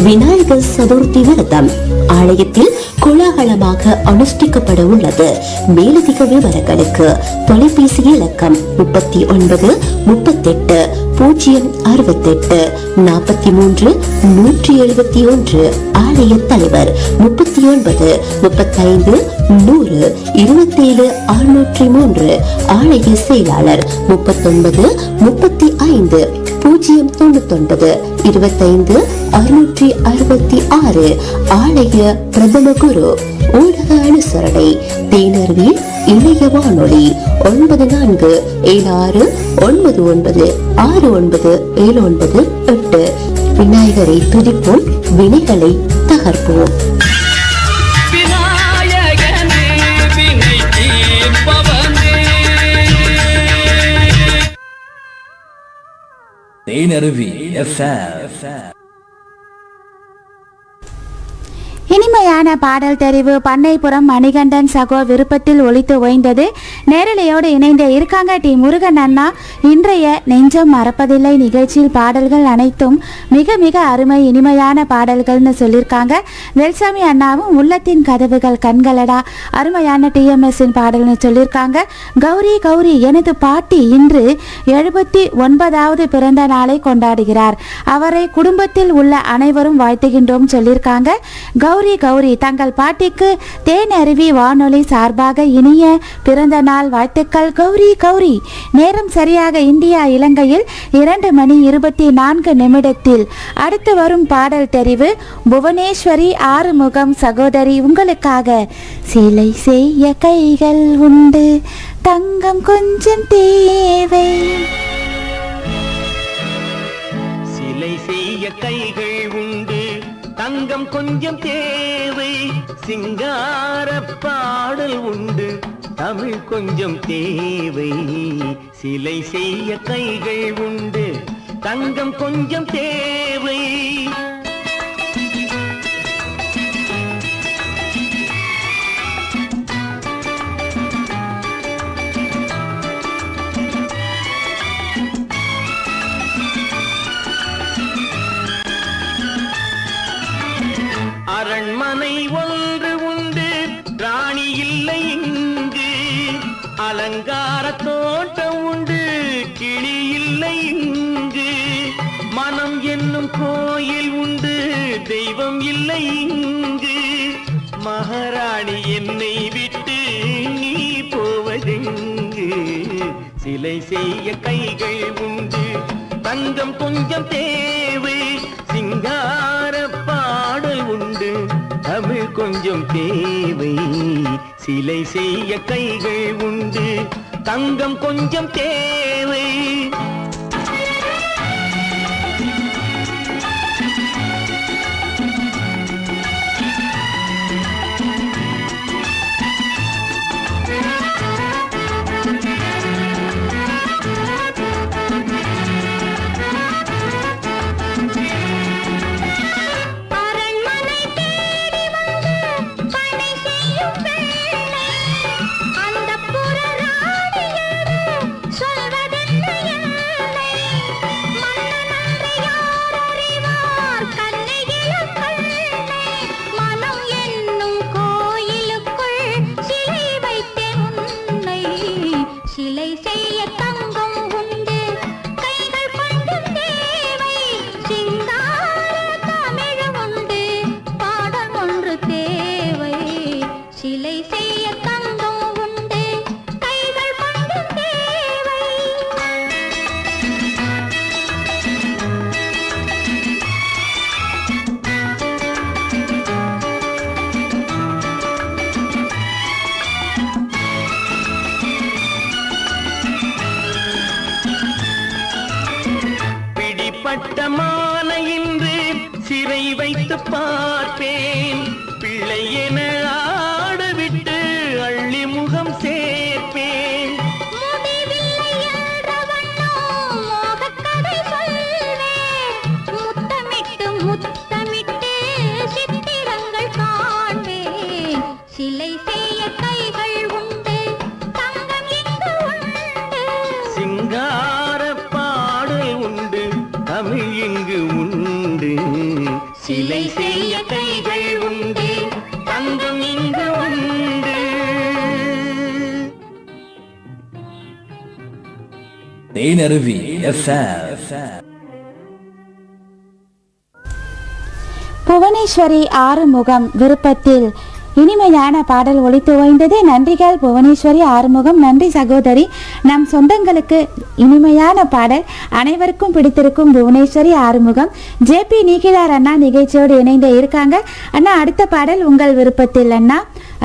விநாயகர் சதுர்த்தி விரதம் ஆலயத்தில் கோலாகலமாக அனுஷ்டிக்கப்பட உள்ளது. மேலதிக விவரங்களுக்கு தொலைபேசி இலக்கம் 39 38 068 43 171. ஆலய தலைவர் 39 35 100 27 603. ஆலய செயலாளர் 39 35 099 25 666. ஆலய பிரதம குரு ஊடக அனுசரணை தேனருவி இளைய வானொலி 9476996979 விநாயகரை துதிப்போம், வினைகளை தகர்ப்போம். தேனருவி FM. இனிமையான பாடல் தெரிவு பண்ணைப்புறம் மணிகண்டன் சகோ விருப்பத்தில் ஒலித்து ஓய்ந்தது. நேரலையோடு இணைந்து இருக்காங்க டி முருகன் அண்ணா. இன்றைய நெஞ்சம் மறப்பதில்லை நிகழ்ச்சியில் பாடல்கள் அனைத்தும் மிக மிக அருமை இனிமையான பாடல்கள்னு சொல்லியிருக்காங்க. வெல்சாமி அண்ணாவும் உள்ளத்தின் கதவுகள் கண்களடா அருமையான டிஎம்எஸ்ஸின் பாடல்னு சொல்லியிருக்காங்க. கௌரி கௌரி எனது பாட்டி இன்று 79வது பிறந்த நாளை கொண்டாடுகிறார். அவரை குடும்பத்தில் உள்ள அனைவரும் வாழ்த்துகின்றோம் சொல்லியிருக்காங்க. கௌரி கௌரி தங்கள் பாட்டிக்கு தேன் அருவி வானொலி சார்பாக இனிய பிறந்த நாள் வாழ்த்துக்கள் கௌரி கௌரி. நேரம் சரியாக இந்தியா இலங்கையில் 2:24 அடுத்து வரும் பாடல் தெரிவு புவனேஸ்வரி ஆறுமுகம் சகோதரி உங்களுக்காக. சிலை செய்ய கைகள் உண்டு, தங்கம் கொஞ்சம் தேவை. சிலை செய்ய கைகள் உண்டு, தங்கம் கொஞ்சம் தேவை. சிங்கார பாடல் உண்டு, தமிழ் கொஞ்சம் தேவை. சிலை செய்ய கைகள் உண்டு, தங்கம் கொஞ்சம் தேவை. அரண்மனை ஒன்று உண்டு, ராணி இல்லை இங்கு. அலங்கார தோட்டம் உண்டு, கிளி இல்லை இங்கு. மனம் என்னும் கோயில் உண்டு, தெய்வம் இல்லை இங்கு. மகாராணி என்னை விட்டு நீ போவதெங்கு? சிலை செய்ய கைகள் உண்டு, தங்கம் கொஞ்சம் தேவை. சிங்கார பாடல் உண்டு, தமிழ் கொஞ்சம் தேவை. சிலை செய்ய கைகள் உண்டு, தங்கம் கொஞ்சம் தேவை. சொல்வதென்ன என்னை மன்னன் மணமான இன்று சிறை வைத்து பார்ப்பேன், பிள்ளை என ஆடவிட்டு அள்ளி முகம் சேர்ப்பேன். முத்தமிட்டு சித்திரங்கள் காண்பேன், சிலை செய்ய கைகள் உண்டு, தங்கம் இங்கு உண்டு. சிங்கார பாடல் உண்டு, தமிழ் இங்கு உண்டு. சிலை செய்ய கைகள் உண்டு, தங்கம் இங்கு உண்டு. தேனருவி FM. புவனேஸ்வரி ஆறுமுகம் விருப்பத்தில் இனிமையான பாடல் ஒலித்து ஓய்ந்தது. நன்றிகள் புவனேஸ்வரி ஆறுமுகம். நன்றி சகோதரி. நம் சொந்தங்களுக்கு இனிமையான பாடல் அனைவருக்கும் பிடித்திருக்கும் புவனேஸ்வரி ஆறுமுகம். ஜேபி நீக்கிதார் அண்ணா நிகழ்ச்சியோடு இணைந்து இருக்காங்க. அண்ணா, அடுத்த பாடல் உங்கள் விருப்பத்தில் அண்ணா,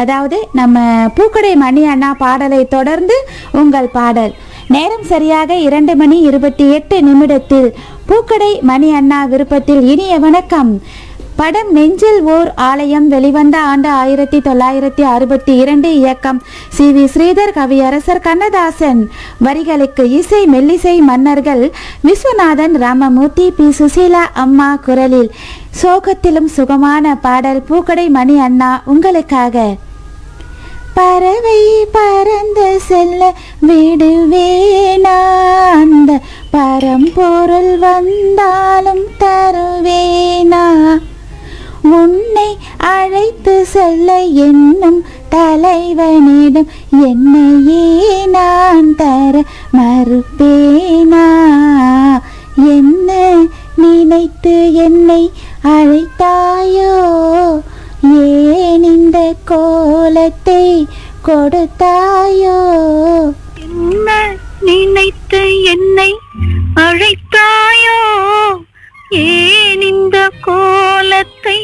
அதாவது நம்ம பூக்கடை மணி அண்ணா பாடலை தொடர்ந்து உங்கள் பாடல். நேரம் சரியாக 2:28 பூக்கடை மணி அண்ணா விருப்பத்தில் இனிய வணக்கம். படம் நெஞ்சில் ஓர் ஆலயம் வெளிவந்த ஆண்டு 1962. இயக்கம் CV ஸ்ரீதர், கவியரசர் கண்ணதாசன். வரிகளுக்கு இசை மெல்லிசை மன்னர்கள் விஸ்வநாதன் ராமமூர்த்தி, P சுசீலா அம்மா குரலில் சோகத்திலும் சுகமான பாடல் பூக்கடை மணி அண்ணா உங்களுக்காக. பறவை பறந்து செல்ல விடுவேனா, அந்த பரம்பொருள் வந்தாலும் தருவேனா, உன்னை அழைத்து செல்ல என்னும் தலைவனிடம் என்னையே நான் தர மறுப்பேனா, என்ன நினைத்து என்னை அழைத்தாயோ, ஏன் இந்த கோலத்தை கொடுத்தாயோ, என்ன நினைத்து என்னை அழைத்தாயோ, ஏன் இந்த கோலத்தை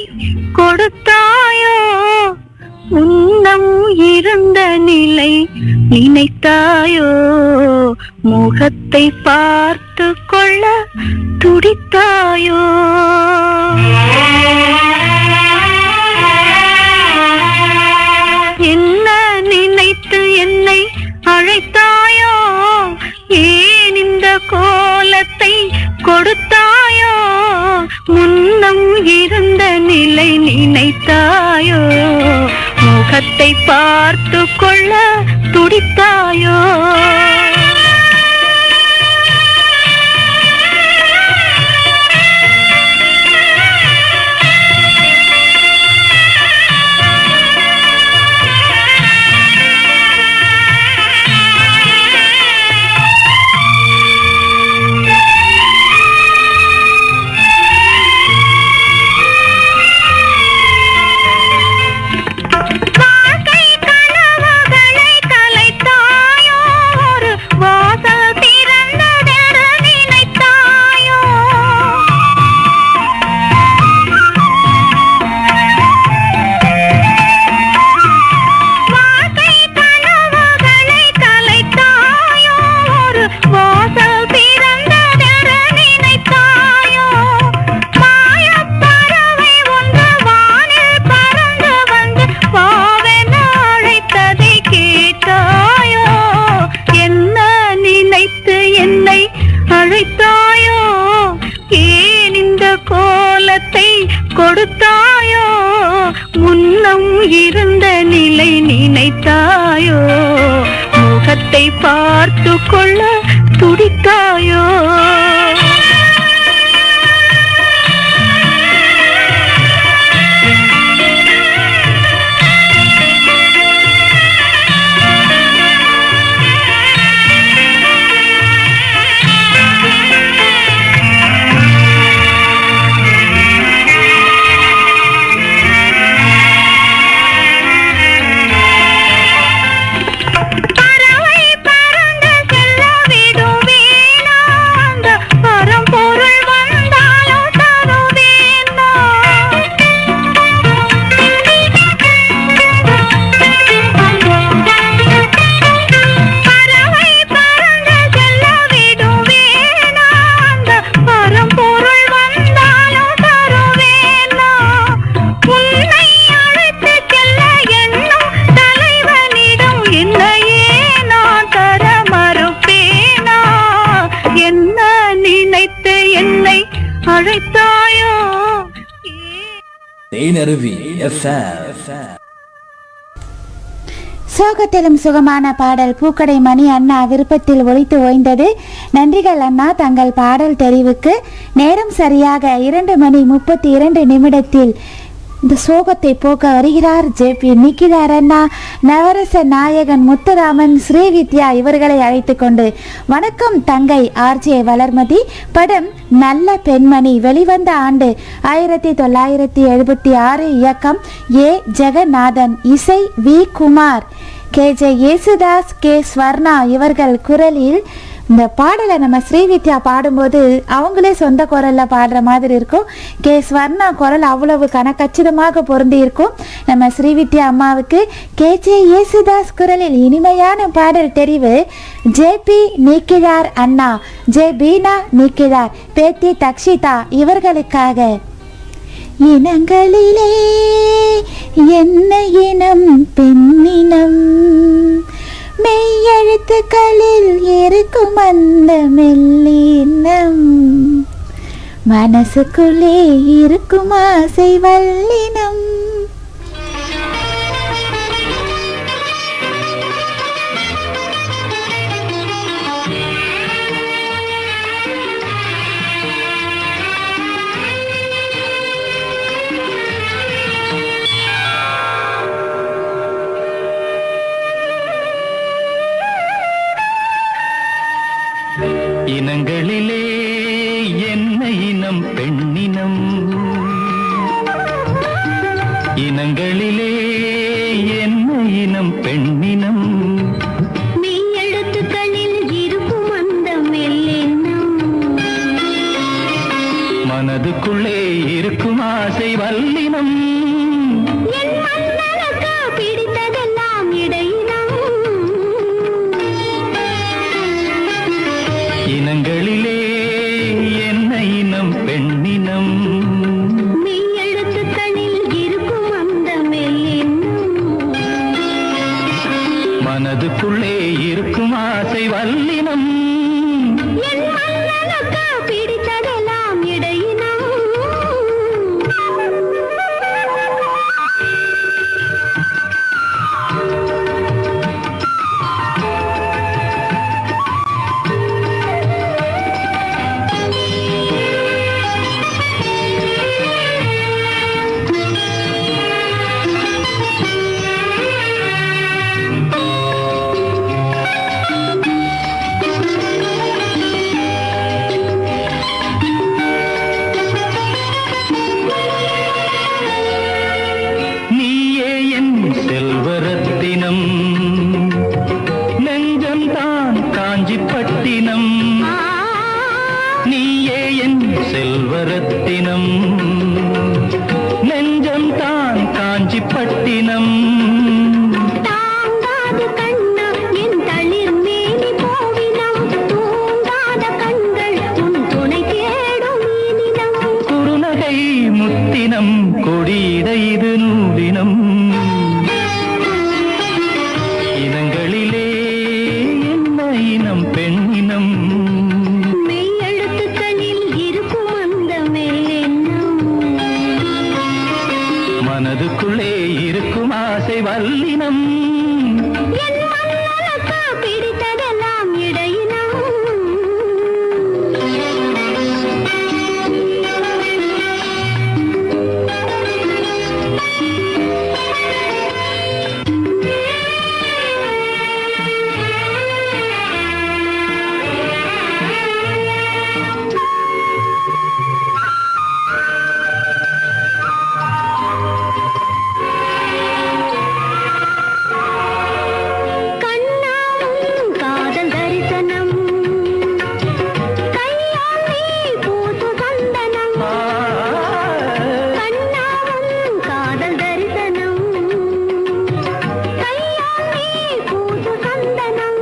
கொடுத்தாயோ, முன்னம் இருந்த நிலை நினைத்தாயோ, முகத்தை பார்த்து கொள்ள துடித்தாயோ. என்ன நினைத்து என்னை அழைத்தாயோ, ஏன் இந்த கோலத்தை கொடுத்தாயோ, முன்னம் இருந்த நிலை நினைத்தாயோ, முகத்தை பார்த்து கொள்ள துடித்தாயோ. கொடுத்தாயோ, முன்னம் இருந்த நிலை நினைத்தாயோ, முகத்தை பார்த்து கொள்ள துடித்தாயோ. வந்தாயோ தேனருவி FM. சோகத்திலும் சுகமான பாடல் பூக்கடை மணி அண்ணா விருப்பத்தில் ஒலித்து ஓய்ந்தது. நன்றிகள் அண்ணா தங்கள் பாடல் தெரிவுக்கு. நேரம் சரியாக 2:32 இந்த சோகத்தை போக்க வருகிறார் ஜேபி நிக்கிறார் அண்ணா. நவரச நாயகன் முத்துராமன், ஸ்ரீவித்யா இவர்களை அழைத்து கொண்டு வணக்கம் தங்கை ஆர்ஜே வளர்மதி. படம் நல்ல பெண்மணி, வெளிவந்த ஆண்டு 1976. இயக்கம் ஏ ஜெகநாதன், இசை V Kumar, KJ Yesudas, K Swarna இவர்கள் குரலில். இந்த பாடலை நம்ம ஸ்ரீவித்யா பாடும்போது அவங்களே சொந்த குரலில் பாடுற மாதிரி இருக்கும். கே ஸ்வர்ணா குரல் அவ்வளவு கச்சிதமாக பொருந்தி இருக்கும். நம்ம ஸ்ரீவித்யா அம்மாவுக்கு KJ யேசுதாஸ் குரலில் இனிமையான பாடல் தெரிவு. ஜேபி நீக்கிழார் அண்ணா, ஜே பீனா நீக்கிழார், பேத்தி தக்ஷிதா இவர்களுக்காக. இனங்களிலே என்ன இனம் பெண்ணினம், மெய்யெழுத்துக்களில் இருக்கும் அந்த மெல்லினம், மனசுக்குள்ளே இருக்கும் ஆசை வல்லினம். இனங்களிலே என்ன இனம் பெண்ணினம், இனங்களிலே என்ன இனம் பெண்ணினம், மெய்யெழுத்துக்களில் இருக்கும் அந்த மெல்லினம், மனதுக்குள்ளே இருக்கும் ஆசை வல்லினம், என் மன்னனுக்கு பிடித்ததெல்லாம் இடையினம், இனங்களிலே என்ன இனம் பெண்ணினம், மெய்யெழுத்துக்களில் இருக்கும் அந்த மெல்லினம், மனதுக்குள்ளே இருக்கும் ஆசை வல்லினம், என் மன்னனுக்கு பிடித்ததெல்லாம் இடையினம். நீயே என் செல்வரத்தினம், நெஞ்சம் தான் காஞ்சிப்பட்டினம், நீயே என் செல்வரத்தினம், நெஞ்சம் தான் காஞ்சிப்பட்டினம், தாங்காது கண்ணா என் தளிர் மேனி போவினம், தூங்காத கண்கள் உன் துணை தேடும் மீனினம், குறுநகை முத்தினம், கொடியிட இது நூலினம், இனங்களிலே என்ன இனம் பெண்ணினம், மெய்யெழுத்துக்களில் இருக்கும் அந்த மெல்லினம், மனதுக்குள்ளே இருக்கும் ஆசை வல்லினம், என் மன்னனுக்கு பிடித்ததெல்லாம் இடையினம். கண்ணாவும் காதல் தரிசனம், கையால் நீ பூசு சந்தனம், கண்ணாவும் காதல் தரிசனம், கையால் நீ பூசு சந்தனம்,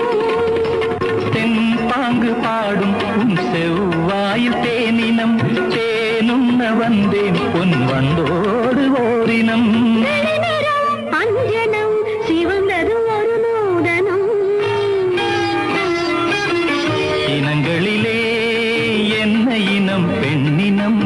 தென்பாங்கு பாடும் உன் செவ்வாயில் தேனினம், தேனுண்ண வந்தேன் பொன் வண்டோடு ஓரினம், வெளிநிறம் அஞ்சனம், சிவந்தது ஒரு நூதனம், இனங்களிலே என்ன இனம் பெண்ணினம்,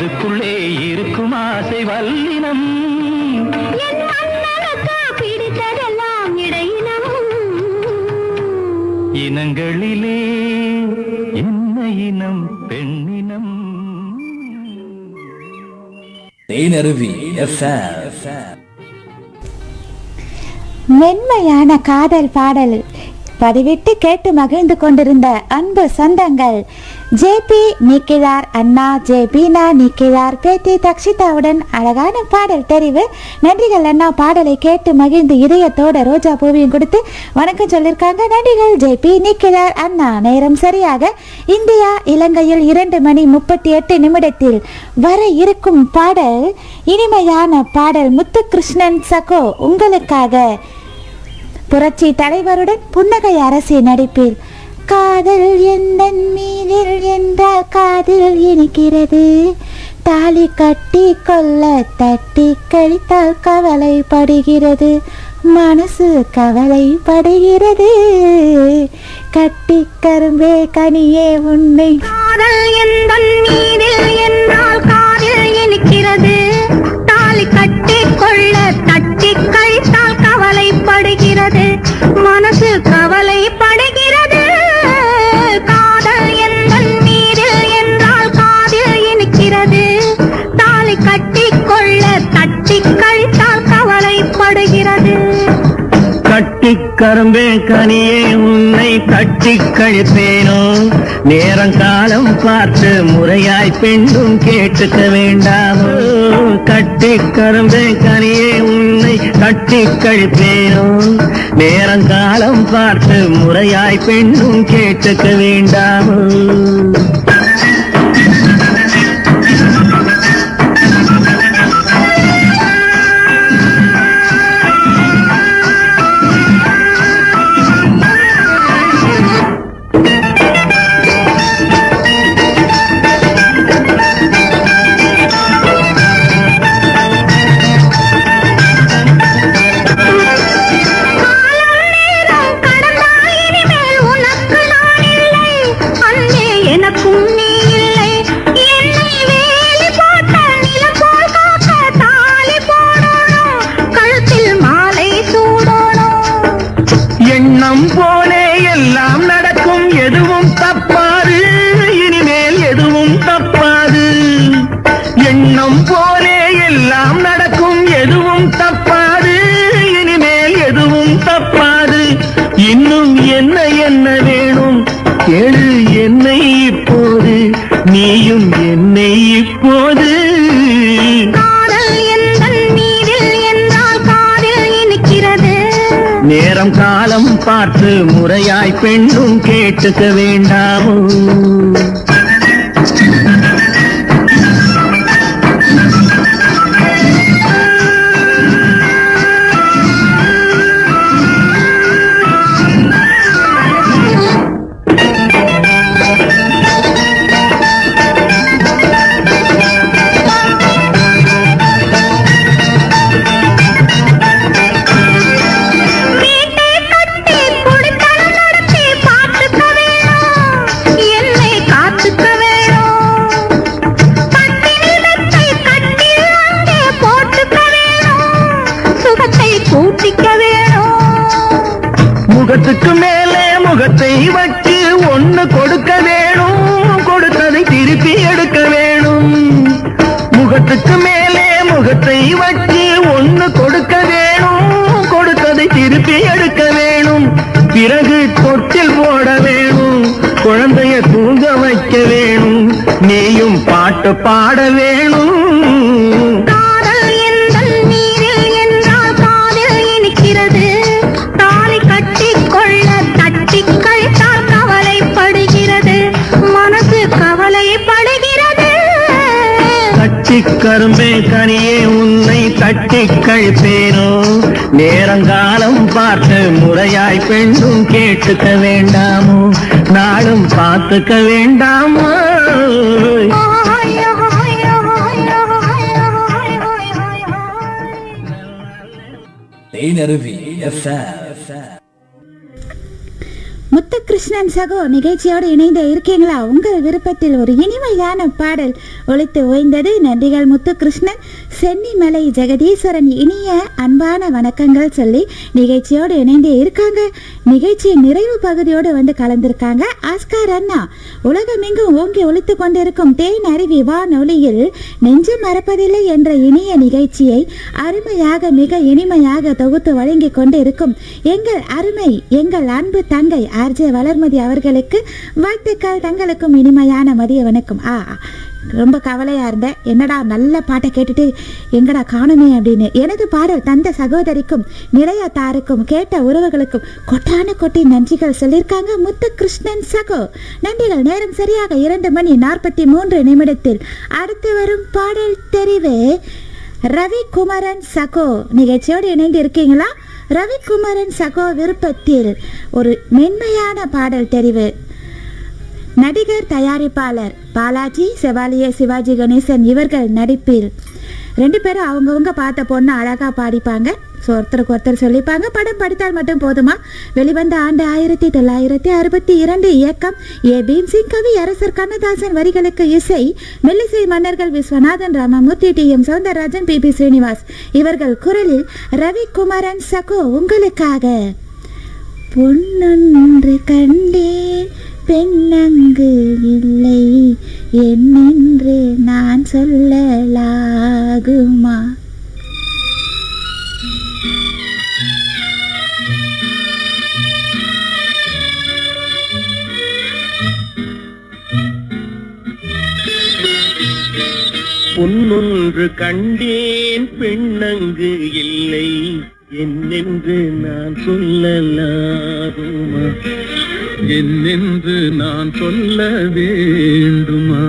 மனதுக்குள்ளே இருக்கும் ஆசை வல்லினம் என் மன்னனுக்கு பிடித்ததெல்லாம் இடையினம் இனங்களிலே என்ன இனம் பெண்ணினம் தேனருவி FM. மென்மையான காதல் பாடல் பதிவிட்டு கேட்டு மகிழ்ந்து கொண்டிருந்த அன்பு சொந்தங்கள் ஜேபி நிக்கிறார் அண்ணா ஜேபினா நிக்கிறார் பேத்தி தக்ஷிதாவுடன் அழகான பாடல் தெரிவு. நன்றிகள் அண்ணா, பாடலை கேட்டு மகிழ்ந்து இதயத்தோட ரோஜா பூவியும் கொடுத்து வணக்கம் சொல்லியிருக்காங்க. நன்றிகள் ஜேபி நிக்கிறார் அண்ணா. நேரம் சரியாக இந்தியா இலங்கையில் 2:38 வர இருக்கும் பாடல் இனிமையான பாடல். முத்துகிருஷ்ணன் சகோ உங்களுக்காக. புரட்சி தலைவருடன் புன்னகை அரசி நடிப்பில் காதல் எந்தன் மீதில் என்றால் காதில் இனிக்கிறது, தாலி கட்டி கொள்ள தட்டி கழித்தால் கவலைப்படுகிறது, மனசு கவலைப்படுகிறது, கட்டி கரும்பே கனியே உன்னை காதல் எந்தன் மீதில் என்றால் காதில் இனிக்கிறது, தாலி கட்டி கொள்ள தட்டி கழித்தால் கவலைப்படுகிறது, மனசு கவலைப்படுகிறது. காதல் எந்தன் மீதில் என்றால் காதில் இனிக்கிறது, தாலி கட்டி கொள்ள தட்டி கழித்தால் கவலைப்படுகிறது. கட்டி கரும்பே கனியே உன்னை கட்டி கழிப்பேனோ, நேரங்காலம் பார்த்து முறையாய் பெண்ணும் கேட்டுக்க வேண்டாமோ. கட்டி கரும்பே கனியே உன்னை கட்டி கழிப்பேனோ, நேரங்காலம் பார்த்து முறையாய் பெண்ணும் கேட்டுக்க வேண்டாமோ. எண்ணம் போலே எல்லாம் நடக்கும், எதுவும் தப்பாது, இனிமேல் எதுவும் தப்பாது. எண்ணம் போலே எல்லாம் நடக்கும், எதுவும் தப்பாது, இனிமேல் எதுவும் தப்பாது. இன்னும் என்ன என்ன வேணும் கேளு என்னை இப்போது, நீயும் என்னை இப்போது. நேரம் காலம் பார்த்து முறையாய் பெண்ணும் கேட்டுக்க வேண்டாமோ. முகத்துக்கு மேலே முகத்தை வச்சு ஒண்ணு கொடுக்க வேணும், கொடுத்ததை திருப்பி எடுக்க வேணும். முகத்துக்கு மேலே முகத்தை வச்சு ஒண்ணு கொடுக்க வேணும், கொடுத்ததை திருப்பி எடுக்க வேணும். பிறகு தொட்டில் போட வேணும், குழந்தைய தூங்க வைக்க வேணும், நீயும் பாட்டு பாட வேணும். கரும்பே கனியே உன்னை தட்டி கழிப்பேனோ, நேரங்காலம் பார்த்து முறையாய் பெண்ணும் கேட்டுக்க வேண்டாமோ, நாளும் பார்த்துக்க வேண்டாமோ. தேனருவி FM. முத்துகிருஷ்ணன் சகோ நிகழ்ச்சியோடு இணைந்து இருக்கீங்களா? உங்கள் விருப்பத்தில் ஒரு இனிமையான பாடல் ஒலித்து ஓய்ந்தது. நன்றிகள் முத்துகிருஷ்ணன். சென்னிமலை ஜெகதீஸ்வரன் இனிய அன்பான வணக்கங்கள் சொல்லி நிகழ்ச்சியோடு இணைந்து இருக்காங்க. நிகழ்ச்சி நிறைவு பகுதியோடு வந்து கலந்திருக்காங்க. ஆஸ்கார் அண்ணா, உலகமெங்கும் ஓங்கி ஒலித்து கொண்டிருக்கும் தேன் அருவி வானொலியில் நெஞ்சம் மறப்பதில்லை என்ற இனிய நிகழ்ச்சியை அருமையாக மிக இனிமையாக தொகுத்து வழங்கி கொண்டு இருக்கும் எங்கள் அருமை எங்கள் அன்பு தங்கை ஆர்ஜே வளர்மதி அவர்களுக்கு வாழ்த்துக்கள். தங்களுக்கும் இனிமையான மதிய வணக்கம். ரொம்ப கவலையா இருந்தேன், என்னடா நல்ல பாட்டை கேட்டுட்டு எங்கடா காணுமே அப்படின்னு. எனது பாடல் தந்த சகோதரிக்கும் நிலையத்தாருக்கும் கேட்ட உறவுகளுக்கும் கொட்டான கொட்டி நன்றிகள் சொல்லியிருக்காங்க முத்துகிருஷ்ணன் சகோ. நன்றிகள். நேரம் சரியாக 2:43 அடுத்து வரும் பாடல் தெரிவு ரவிக்குமரன் சகோ. நிகழ்ச்சியோடு இணைந்து இருக்கீங்களா? ரவிக்குமரன் சகோ விருப்பத்தில் ஒரு மென்மையான பாடல் தெரிவு. நடிகர் தயாரிப்பாளர் பாலாஜி, செவாலிய சிவாஜி கணேசன் இவர்கள் நடிப்பில் 2 பேரும் அவங்கவுங்க பார்த்த பொண்ணு அழகா பாடிப்பாங்க. ஒருத்தருக்கு ஒருத்தர் சொல்லிப்பாங்க. படம் படித்தால் மட்டும் போதுமா? வெளிவந்த ஆண்டு 1962. இயக்கம் ஏ பீம்சிங், கவி அரசர் கண்ணதாசன், வரிகளுக்கு இசை மெல்லிசை மன்னர்கள் விஸ்வநாதன் ராமமூர்த்தி, டி.எம். சௌந்தரராஜன், பி.பி. ஸ்ரீனிவாஸ் இவர்கள் குரலில் ரவிக்குமரன் சகோ உங்களுக்காக. பொன்னொன்று கண்டேன் பெண்ணங்கு இல்லை என்னென்று நான் சொல்லலாகுமா? பொன்னொன்று கண்டேன் பெண்ணங்கு இல்லை என்னென்று நான் சொல்லலாகுமா? என்னென்று நான் சொல்ல வேண்டுமா?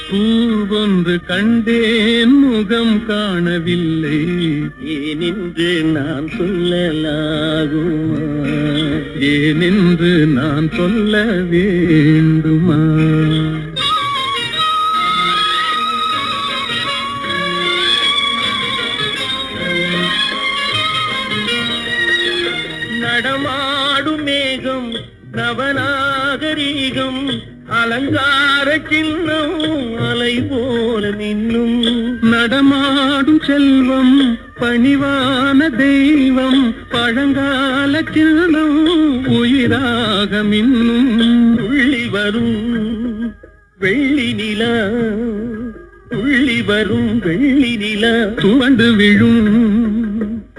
பூவொன்று கண்டேன் முகம் காணவில்லை ஏனென்று நான் சொல்லலாகுமா? ஏனென்று நான் சொல்ல வேண்டுமா? நடமாடும் மேகம் நவநாகரீகம் அலங்கார சின்னம் அலை போல நின்னும் நடமாடும் செல்வம் பணிவான தெய்வம் பழங்கால சின்னம் உயிராக மின்னும் துள்ளி வரும் வெள்ளி நிலா துள்ளி வரும் வெள்ளி நிலா துவண்டு விழும்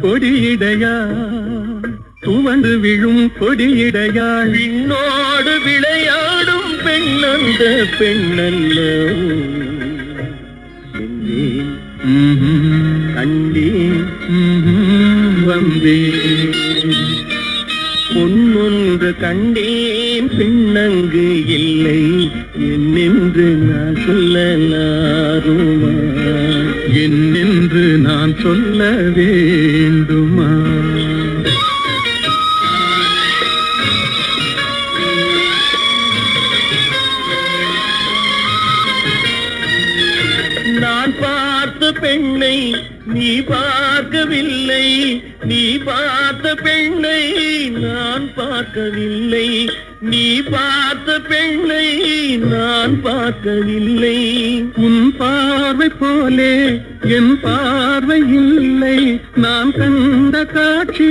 கொடியிடையா துவண்டு விழும் கொடியிடையா விண்ணோடு விளையாடும் பெண்ணந்த பெண்ணல்ல கண்டேன் வந்தேன். பொன்னொன்று கண்டேன் பெண்ணங்கு இல்லை என்னென்று நான் சொல்லலாகுமா? என்னென்று நான் சொல்ல வேண்டுமா? நான் பார்த்த பெண்ணை நீ பார்க்கவில்லை, நீ பார்த்த பெண்ணை நான் பார்க்கவில்லை, நீ பார்த்த பெண்ணை நான் பார்க்கவில்லை. உன் பார்வை போலே என் பார்வை இல்லை, நான் கண்ட காட்சி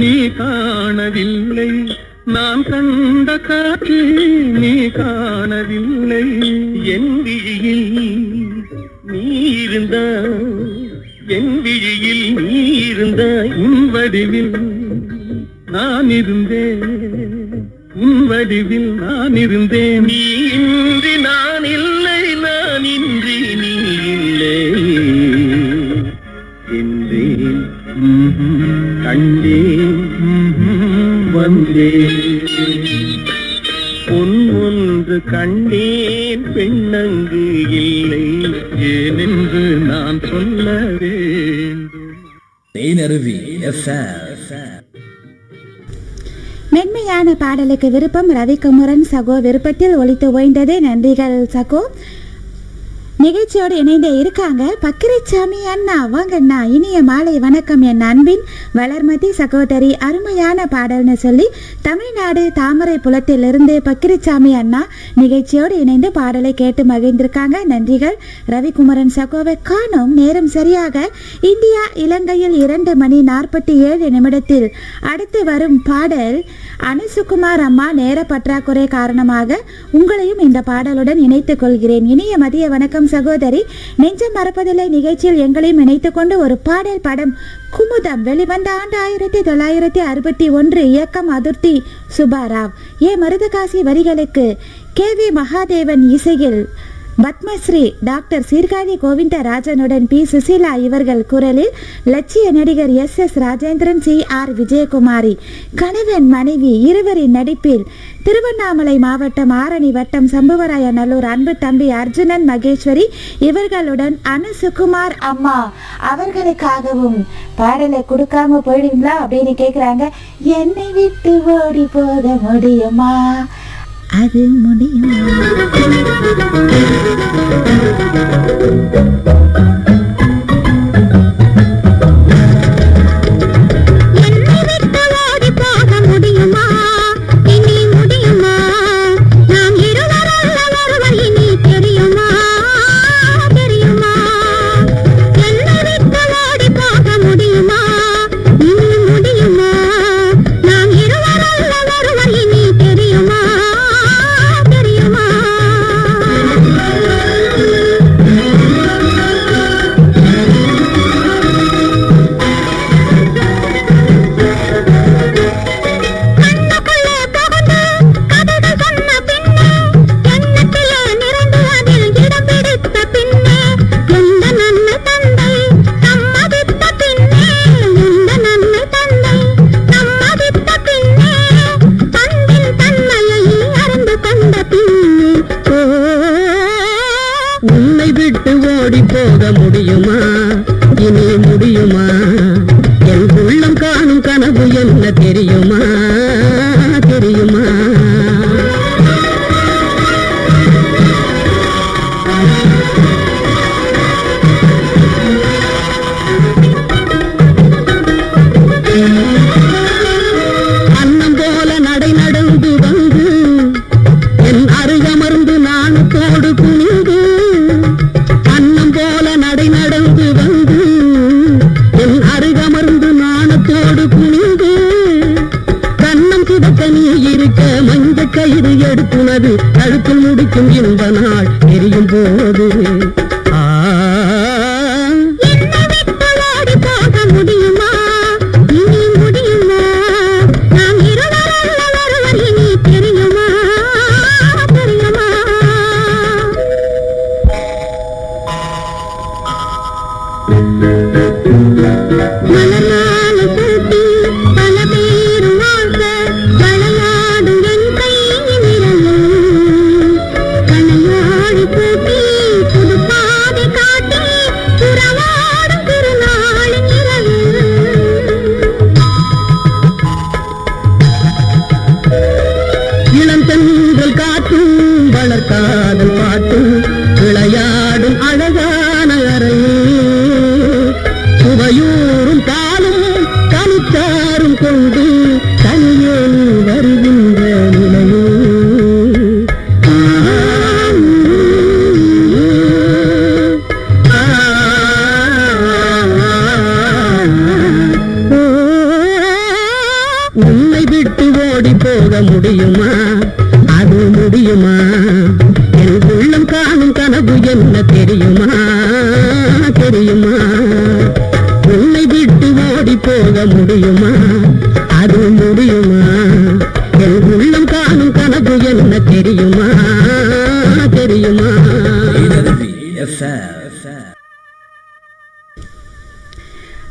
நீ காணவில்லை, நான் கண்ட காட்சி நீ காணவில்லை. என் விழியில் நீ இருந்தாய், என் விழியில் நீ இருந்தாய், உன் வடிவில் நான் இருந்தேன், உன் வடிவில் நான் இருந்தேன். நீ இன்றி நான் இல்லை, நான் இன்றி நீ இல்லை என்றேன், கண்டேன், வந்தேன். பொன் ஒன்று கண்டேன் பெண்ணங்கு இல்லை ஏனென்று நான் சொல்ல வேண்டும். தேனருவி FM. மென்மையான பாடலுக்கு விருப்பம் ரவிக்குமரன் சகோ விருப்பத்தில் ஒலித்து ஓய்ந்தது. நன்றிகள் சகோ. நிகழ்ச்சியோடு இணைந்து இருக்காங்க பக்கிரிச்சாமி அண்ணா. வாங்கண்ணா, இனிய மாலை வணக்கம் என் அன்பின் வளர்மதி சகோதரி. அருமையான பாடல்னு சொல்லி தமிழ்நாடு தாமரை புலத்திலிருந்து பக்கிரிச்சாமி அண்ணா நிகழ்ச்சியோடு இணைந்து பாடலை கேட்டு மகிழ்ந்திருக்காங்க. நன்றிகள். ரவிக்குமரன் சகோவை காணும் நேரம் சரியாக இந்தியா இலங்கையில் 2:47 அடுத்து வரும் பாடல் அனுசுகுமார் அம்மா. நேர பற்றாக்குறை காரணமாக உங்களையும் இந்த பாடலுடன் இணைத்துக் கொள்கிறேன். இனிய மதிய வணக்கம் சகோதரி. நெஞ்சம் மறப்பதில்லை நிகழ்ச்சியில் எங்களையும் இணைத்துக் கொண்டு ஒரு பாடல். படம் குமுதம், வெளிவந்த ஆண்டு 1961, இயக்கம் அதிர்த்தி சுபாராவ். மருதகாசி வரிகளுக்கு KV மகாதேவன் இசையில் பத்மஸ்ரீ டாக்டர் சீர்காழி கோவிந்தராஜனுடன் P. சுசீலா இவர்கள் குரலில் லட்சிய நடிகர் SS ராஜேந்திரன், CR விஜயகுமாரி கணவன் மனைவி இருவரின் நடிப்பில் திருவண்ணாமலை மாவட்டம் ஆரணி வட்டம் சம்புவராய நல்லூர் அன்பு தம்பி அர்ஜுனன் மகேஸ்வரி இவர்களுடன் அனுசுகுமார் அம்மா அவர்களுக்காகவும் பாடலை கொடுக்காம போயிடுங்களா அப்படின்னு கேக்குறாங்க. என்னை விட்டு ஓடி போக முடியுமா, அது முடியுமா?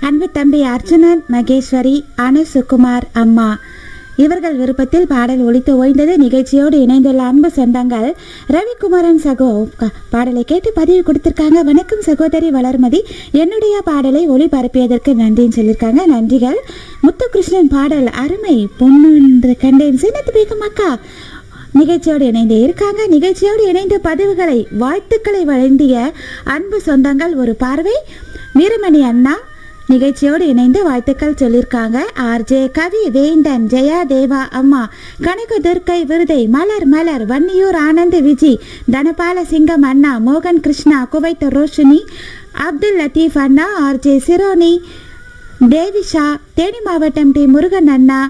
அன்பு தம்பி அர்ஜுனன் மகேஸ்வரி அனுசுகுமார் அம்மா இவர்கள் விருப்பத்தில் பாடல் ஒலித்து ஓய்ந்தது. நிகழ்ச்சியோடு இணைந்துள்ள அன்பு சொந்தங்கள் ரவிக்குமாரன் சகோ பாடலை கேட்டு பதிவு கொடுத்திருக்காங்க. வணக்கம் சகோதரி வளர்மதி, என்னுடைய பாடலை ஒளிபரப்பியதற்கு நன்றின்னு சொல்லியிருக்காங்க. நன்றிகள். முத்துகிருஷ்ணன் பாடல் அருமை, பொண்ணு கண்டேன் சின்னத்து பேக்கும் அக்கா நிகழ்ச்சியோடு இணைந்து இருக்காங்க. நிகழ்ச்சியோடு இணைந்து பதிவுகளை வாழ்த்துக்களை வழங்கிய அன்பு சொந்தங்கள் ஒரு பார்வை. வீரமணி அண்ணா நிகழ்ச்சியோடு இணைந்து வாழ்த்துக்கள் சொல்லியிருக்காங்க. ஆர்ஜே கவி வேந்தன், ஜெயா தேவா அம்மா, கனக துர்க்கை விருதை, மலர் மலர், வன்னியூர் ஆனந்த் விஜி, தனபால சிங்கம் அண்ணா, மோகன் கிருஷ்ணா, குவைத் ரோஷினி, அப்துல் லத்தீப் அண்ணா, ஆர்ஜே சிரோனி, தேவிஷா, தேனி மாவட்டம் டி முருகன் அண்ணா,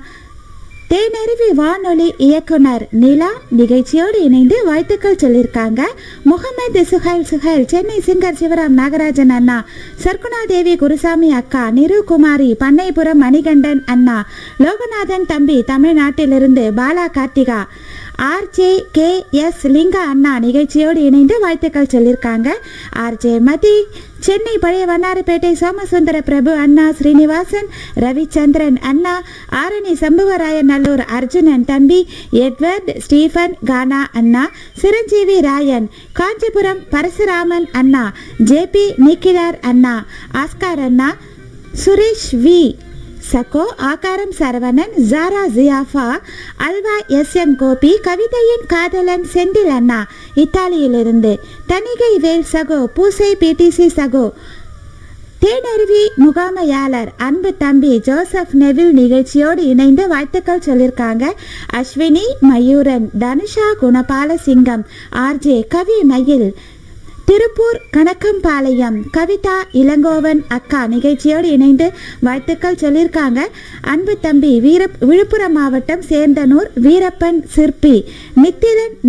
தேனருவி வானொலி இயக்குனர் நிலா நிகழ்ச்சியோடு இணைந்து வாழ்த்துக்கள் சொல்லியிருக்காங்க. முகமது சுஹைல், சென்னை சிங்கர் சிவராம் நாகராஜன் அண்ணா, சர்க்குணா தேவி குருசாமி அக்கா, நிருகுமாரி, பண்ணைபுரம் மணிகண்டன் அண்ணா, லோகநாதன் தம்பி தமிழ்நாட்டிலிருந்து, Bala Karthika, RJ K S Linga அண்ணா நிகழ்ச்சியோடு இணைந்து வாழ்த்துக்கள் சொல்லியிருக்காங்க. ஆர்ஜே மதி, சென்னை பழைய வண்ணாரப்பேட்டை சோமசுந்தர பிரபு அண்ணா, ஸ்ரீனிவாசன், ரவிச்சந்திரன் அண்ணா, ஆரணி சம்புவராயன் நல்லூர் அர்ஜுனன் தம்பி, எட்வர்ட் ஸ்டீஃபன் கானா அண்ணா, சிரஞ்சீவி ராயன், காஞ்சிபுரம் பரசுராமன் அண்ணா, ஜேபி நிக்கிலார் அண்ணா, ஆஸ்கார் அண்ணா, சுரேஷ் வி சகோ, ஆகாரம் சரவணன், ஜாரா ஜியாஃபா, அல்வா எஸ்எம் கோபி, கவிதையின் காதலன் செந்தில் அண்ணா இத்தாலியிலிருந்து, தணிகை வேல் சகோ, பூசை பிடிசி சகோ, தேனருவி முகாமையாளர் அன்பு தம்பி ஜோசப் நெவில் நிகழ்ச்சியோடு இணைந்து வாழ்த்துக்கள் சொல்லியிருக்காங்க. அஸ்வினி மயூரன், தனுஷா குணபால சிங்கம், ஆர்ஜே கவி மயில், திருப்பூர் கணக்கம்பாளையம் கவிதா இளங்கோவன் அக்கா நிகழ்ச்சியோடு இணைந்து வாழ்த்துக்கள் சொல்லியிருக்காங்க. அன்பு தம்பி விழுப்புரம் மாவட்டம் சேர்ந்தனூர் வீரப்பன் சிற்பி,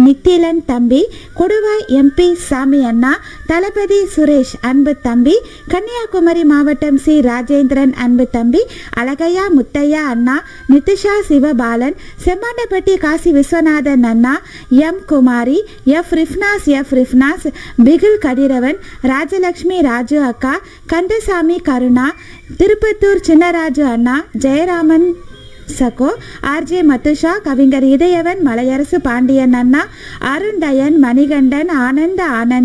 நித்திலன் தம்பி, கொடுவாய் எம்பி சாமி அண்ணா, தளபதி சுரேஷ் அன்பு தம்பி, கன்னியாகுமரி மாவட்டம் சி ராஜேந்திரன் அன்பு தம்பி, அழகையா முத்தையா அண்ணா, நிதிஷா சிவபாலன், செம்மாண்டப்பட்டி காசி விஸ்வநாதன் அண்ணா, எம் குமாரி, எஃப் ரிஃப்னாஸ், பிகு கதிரவன், ராஜலட்சுமி ராஜு அக்கா, கந்தசாமி கருணா, திருப்பத்தூர் சின்னராஜு அண்ணா, ஜெயராமன் சகோ, ஆர்ஜே மதுஷா, கவிஞர் இதயவன், மலையரசு பாண்டியன் அண்ணா, அருண்டயன், மணிகண்டன், ஆனந்த்,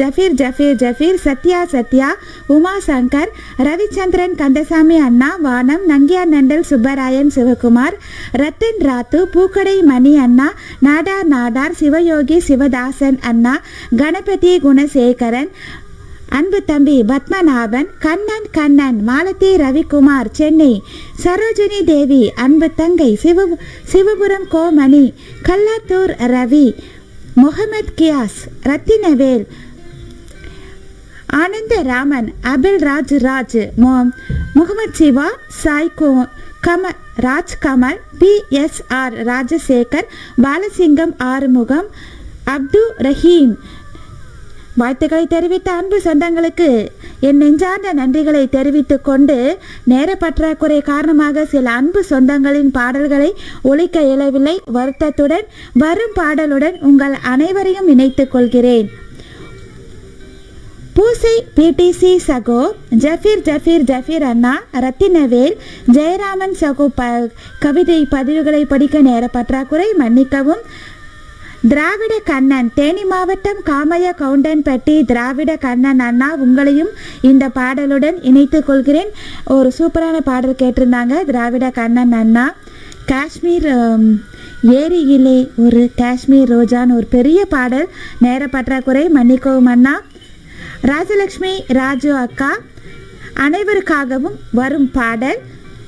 ஜஃபீர், சத்யா, உமா சங்கர், ரவிச்சந்திரன், கந்தசாமி அண்ணா, வானம், நங்கியா நண்டல், சுப்பராயன், சிவகுமார், ரத்தன் ராத்து, பூக்கடை மணி அண்ணா, நாடார், சிவயோகி, சிவதாசன் அண்ணா, கணபதி குணசேகரன், அன்பு தம்பி பத்மநாபன், கண்ணன், மாலதி ரவிக்குமார், சென்னை, சரோஜினி தேவி, அன்பு தங்கை சிவபுரம் கோமணி, கல்லாத்தூர் ரவி, முகமது கியாஸ், ரத்தினவேல், ஆனந்த ராமன், அபில் ராஜ், முகமது சிவா, சாய் ராஜ்கமல், PSR ராஜசேகர், பாலசிங்கம் ஆறுமுகம், அப்து ரஹீம் வாழ்த்துக்களை தெரிவித்த அன்பு சொந்தங்களுக்கு என் நெஞ்சார்ந்த நன்றிகளை தெரிவித்துக் கொண்டு, நேர பற்றாக்குறை காரணமாக சில அன்பு சொந்தங்களின் பாடல்களை ஒலிக்க இயலவில்லை. வருத்தத்துடன் வரும் பாடலுடன் உங்கள் அனைவரையும் இணைத்துக் கொள்கிறேன். பூசை பிடிசி சகோ, ஜஃபீர் அண்ணா, ரத்தினவேல், ஜெயராமன் சகோ கவிதை பதிவுகளை படிக்க நேர பற்றாக்குறை, மன்னிக்கவும். திராவிட கண்ணன், தேனி மாவட்டம் காமைய கவுண்டன்பட்டி திராவிட கண்ணன் அண்ணா, உங்களையும் இந்த பாடலுடன் இணைத்துக் கொள்கிறேன். ஒரு சூப்பரான பாடல் கேட்டிருந்தாங்க திராவிட கண்ணன் அண்ணா. காஷ்மீர் ஏரியிலே ஒரு காஷ்மீர் ரோஜான்னு ஒரு பெரிய பாடல், நேர பற்றாக்குறை, மன்னிக்கவும் அண்ணா. ராஜலட்சுமி ராஜு அக்கா, அனைவருக்காகவும் வரும் பாடல்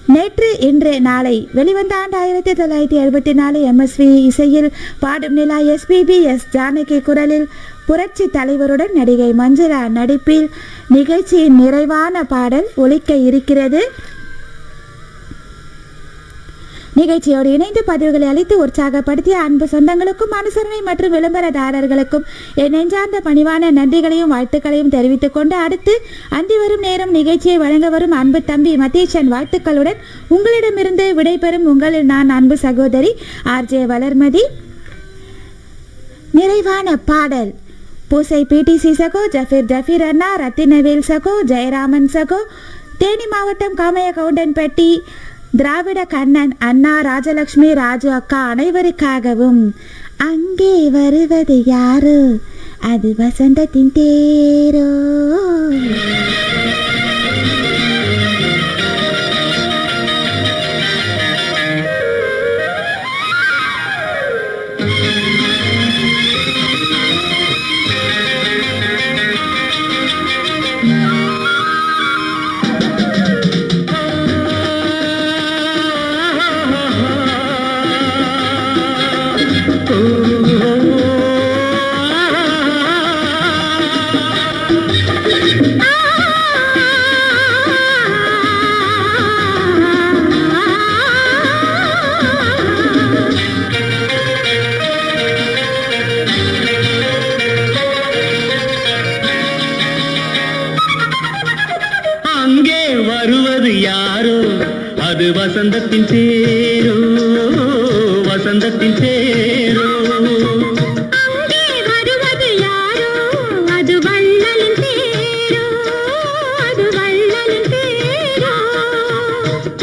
நேற்று இன்று நாளை வெளிவந்த ஆண்டு 1974 MSV இசையில் பாடும் நிலா, SPB ஜானகி குரலில் புரட்சி தலைவருடன் நடிகை மஞ்சுளா நடிப்பில் நிகழ்ச்சியின் நிறைவான பாடல் ஒலிக்க இருக்கிறது. நிகழ்ச்சியோடு இணைந்து பதிவுகளை அளித்து உற்சாகப்படுத்திய அன்பு சொந்தங்களுக்கும் அனுசரணை மற்றும் விளம்பரதாரர்களுக்கும் என் நெஞ்சார்ந்த பணிவான நன்றிகளையும் வாழ்த்துக்களையும் தெரிவித்துக் கொண்டு, அடுத்து அந்தி வரும் நேரம் நிகழ்ச்சியை வழங்க வரும் அன்பு தம்பி மதீஷன் வாழ்த்துக்களுடன் உங்களிடமிருந்து விடைபெறும் உங்களில் நான் அன்பு சகோதரி RJ வளர்மதி. நிறைவான பாடல் பூசை PTC சகோ, ஜஃபீர் அண்ணா, ரத்தினவேல் சகோ, ஜெயராமன் சகோ, தேனி மாவட்டம் காமைய கவுண்டன்பட்டி திராவிட கண்ணன், அண்ணா, ராஜலட்சுமி, ராஜு அக்கா அனைவருக்காகவும் அங்கே வருவது யாரு, அது வசந்தத்தின் தேரோ. அது வசந்தத்தின் தேரோ, வசந்தத்தின் தேரோ. அங்கே வருவது யாரோ, அது வள்ளலின் தேரோ, அது வள்ளலின் தேரோ.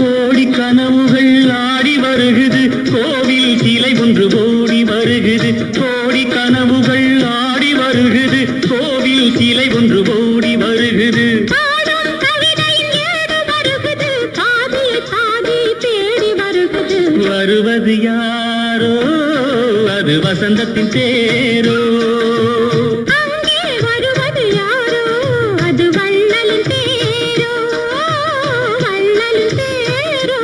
கோடி கனவுகள் ஆடி வருகுது, கோவில் சிலை ஒன்று ஓடி வருகுது. கோடி கனவுகள் ஆடி வருகுது, கோவில் சிலை ஒன்று ஓடி வருகுது. வருவது யாரோ, அது வசந்தத்தின் தேரோ. அங்கே வருவது யாரோ, அது வள்ளலின் தேரோ, வள்ளலின் தேரோ.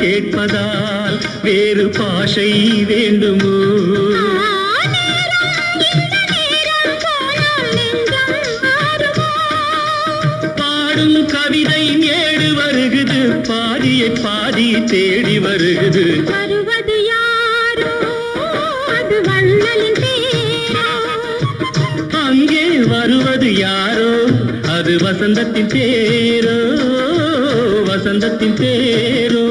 கேட்பதால் வேறு பாஷை வேண்டுமோ? பாடும் கவிதை மேடு வருகுது, பாதியை பாதி தேடி வருகுது. வருவது யாரோ, அது வள்ளலின் தேரோ. அங்கே வருவது யாரோ, அது வசந்தத்தின் தேரோ, வசந்தத்தின் தேரோ.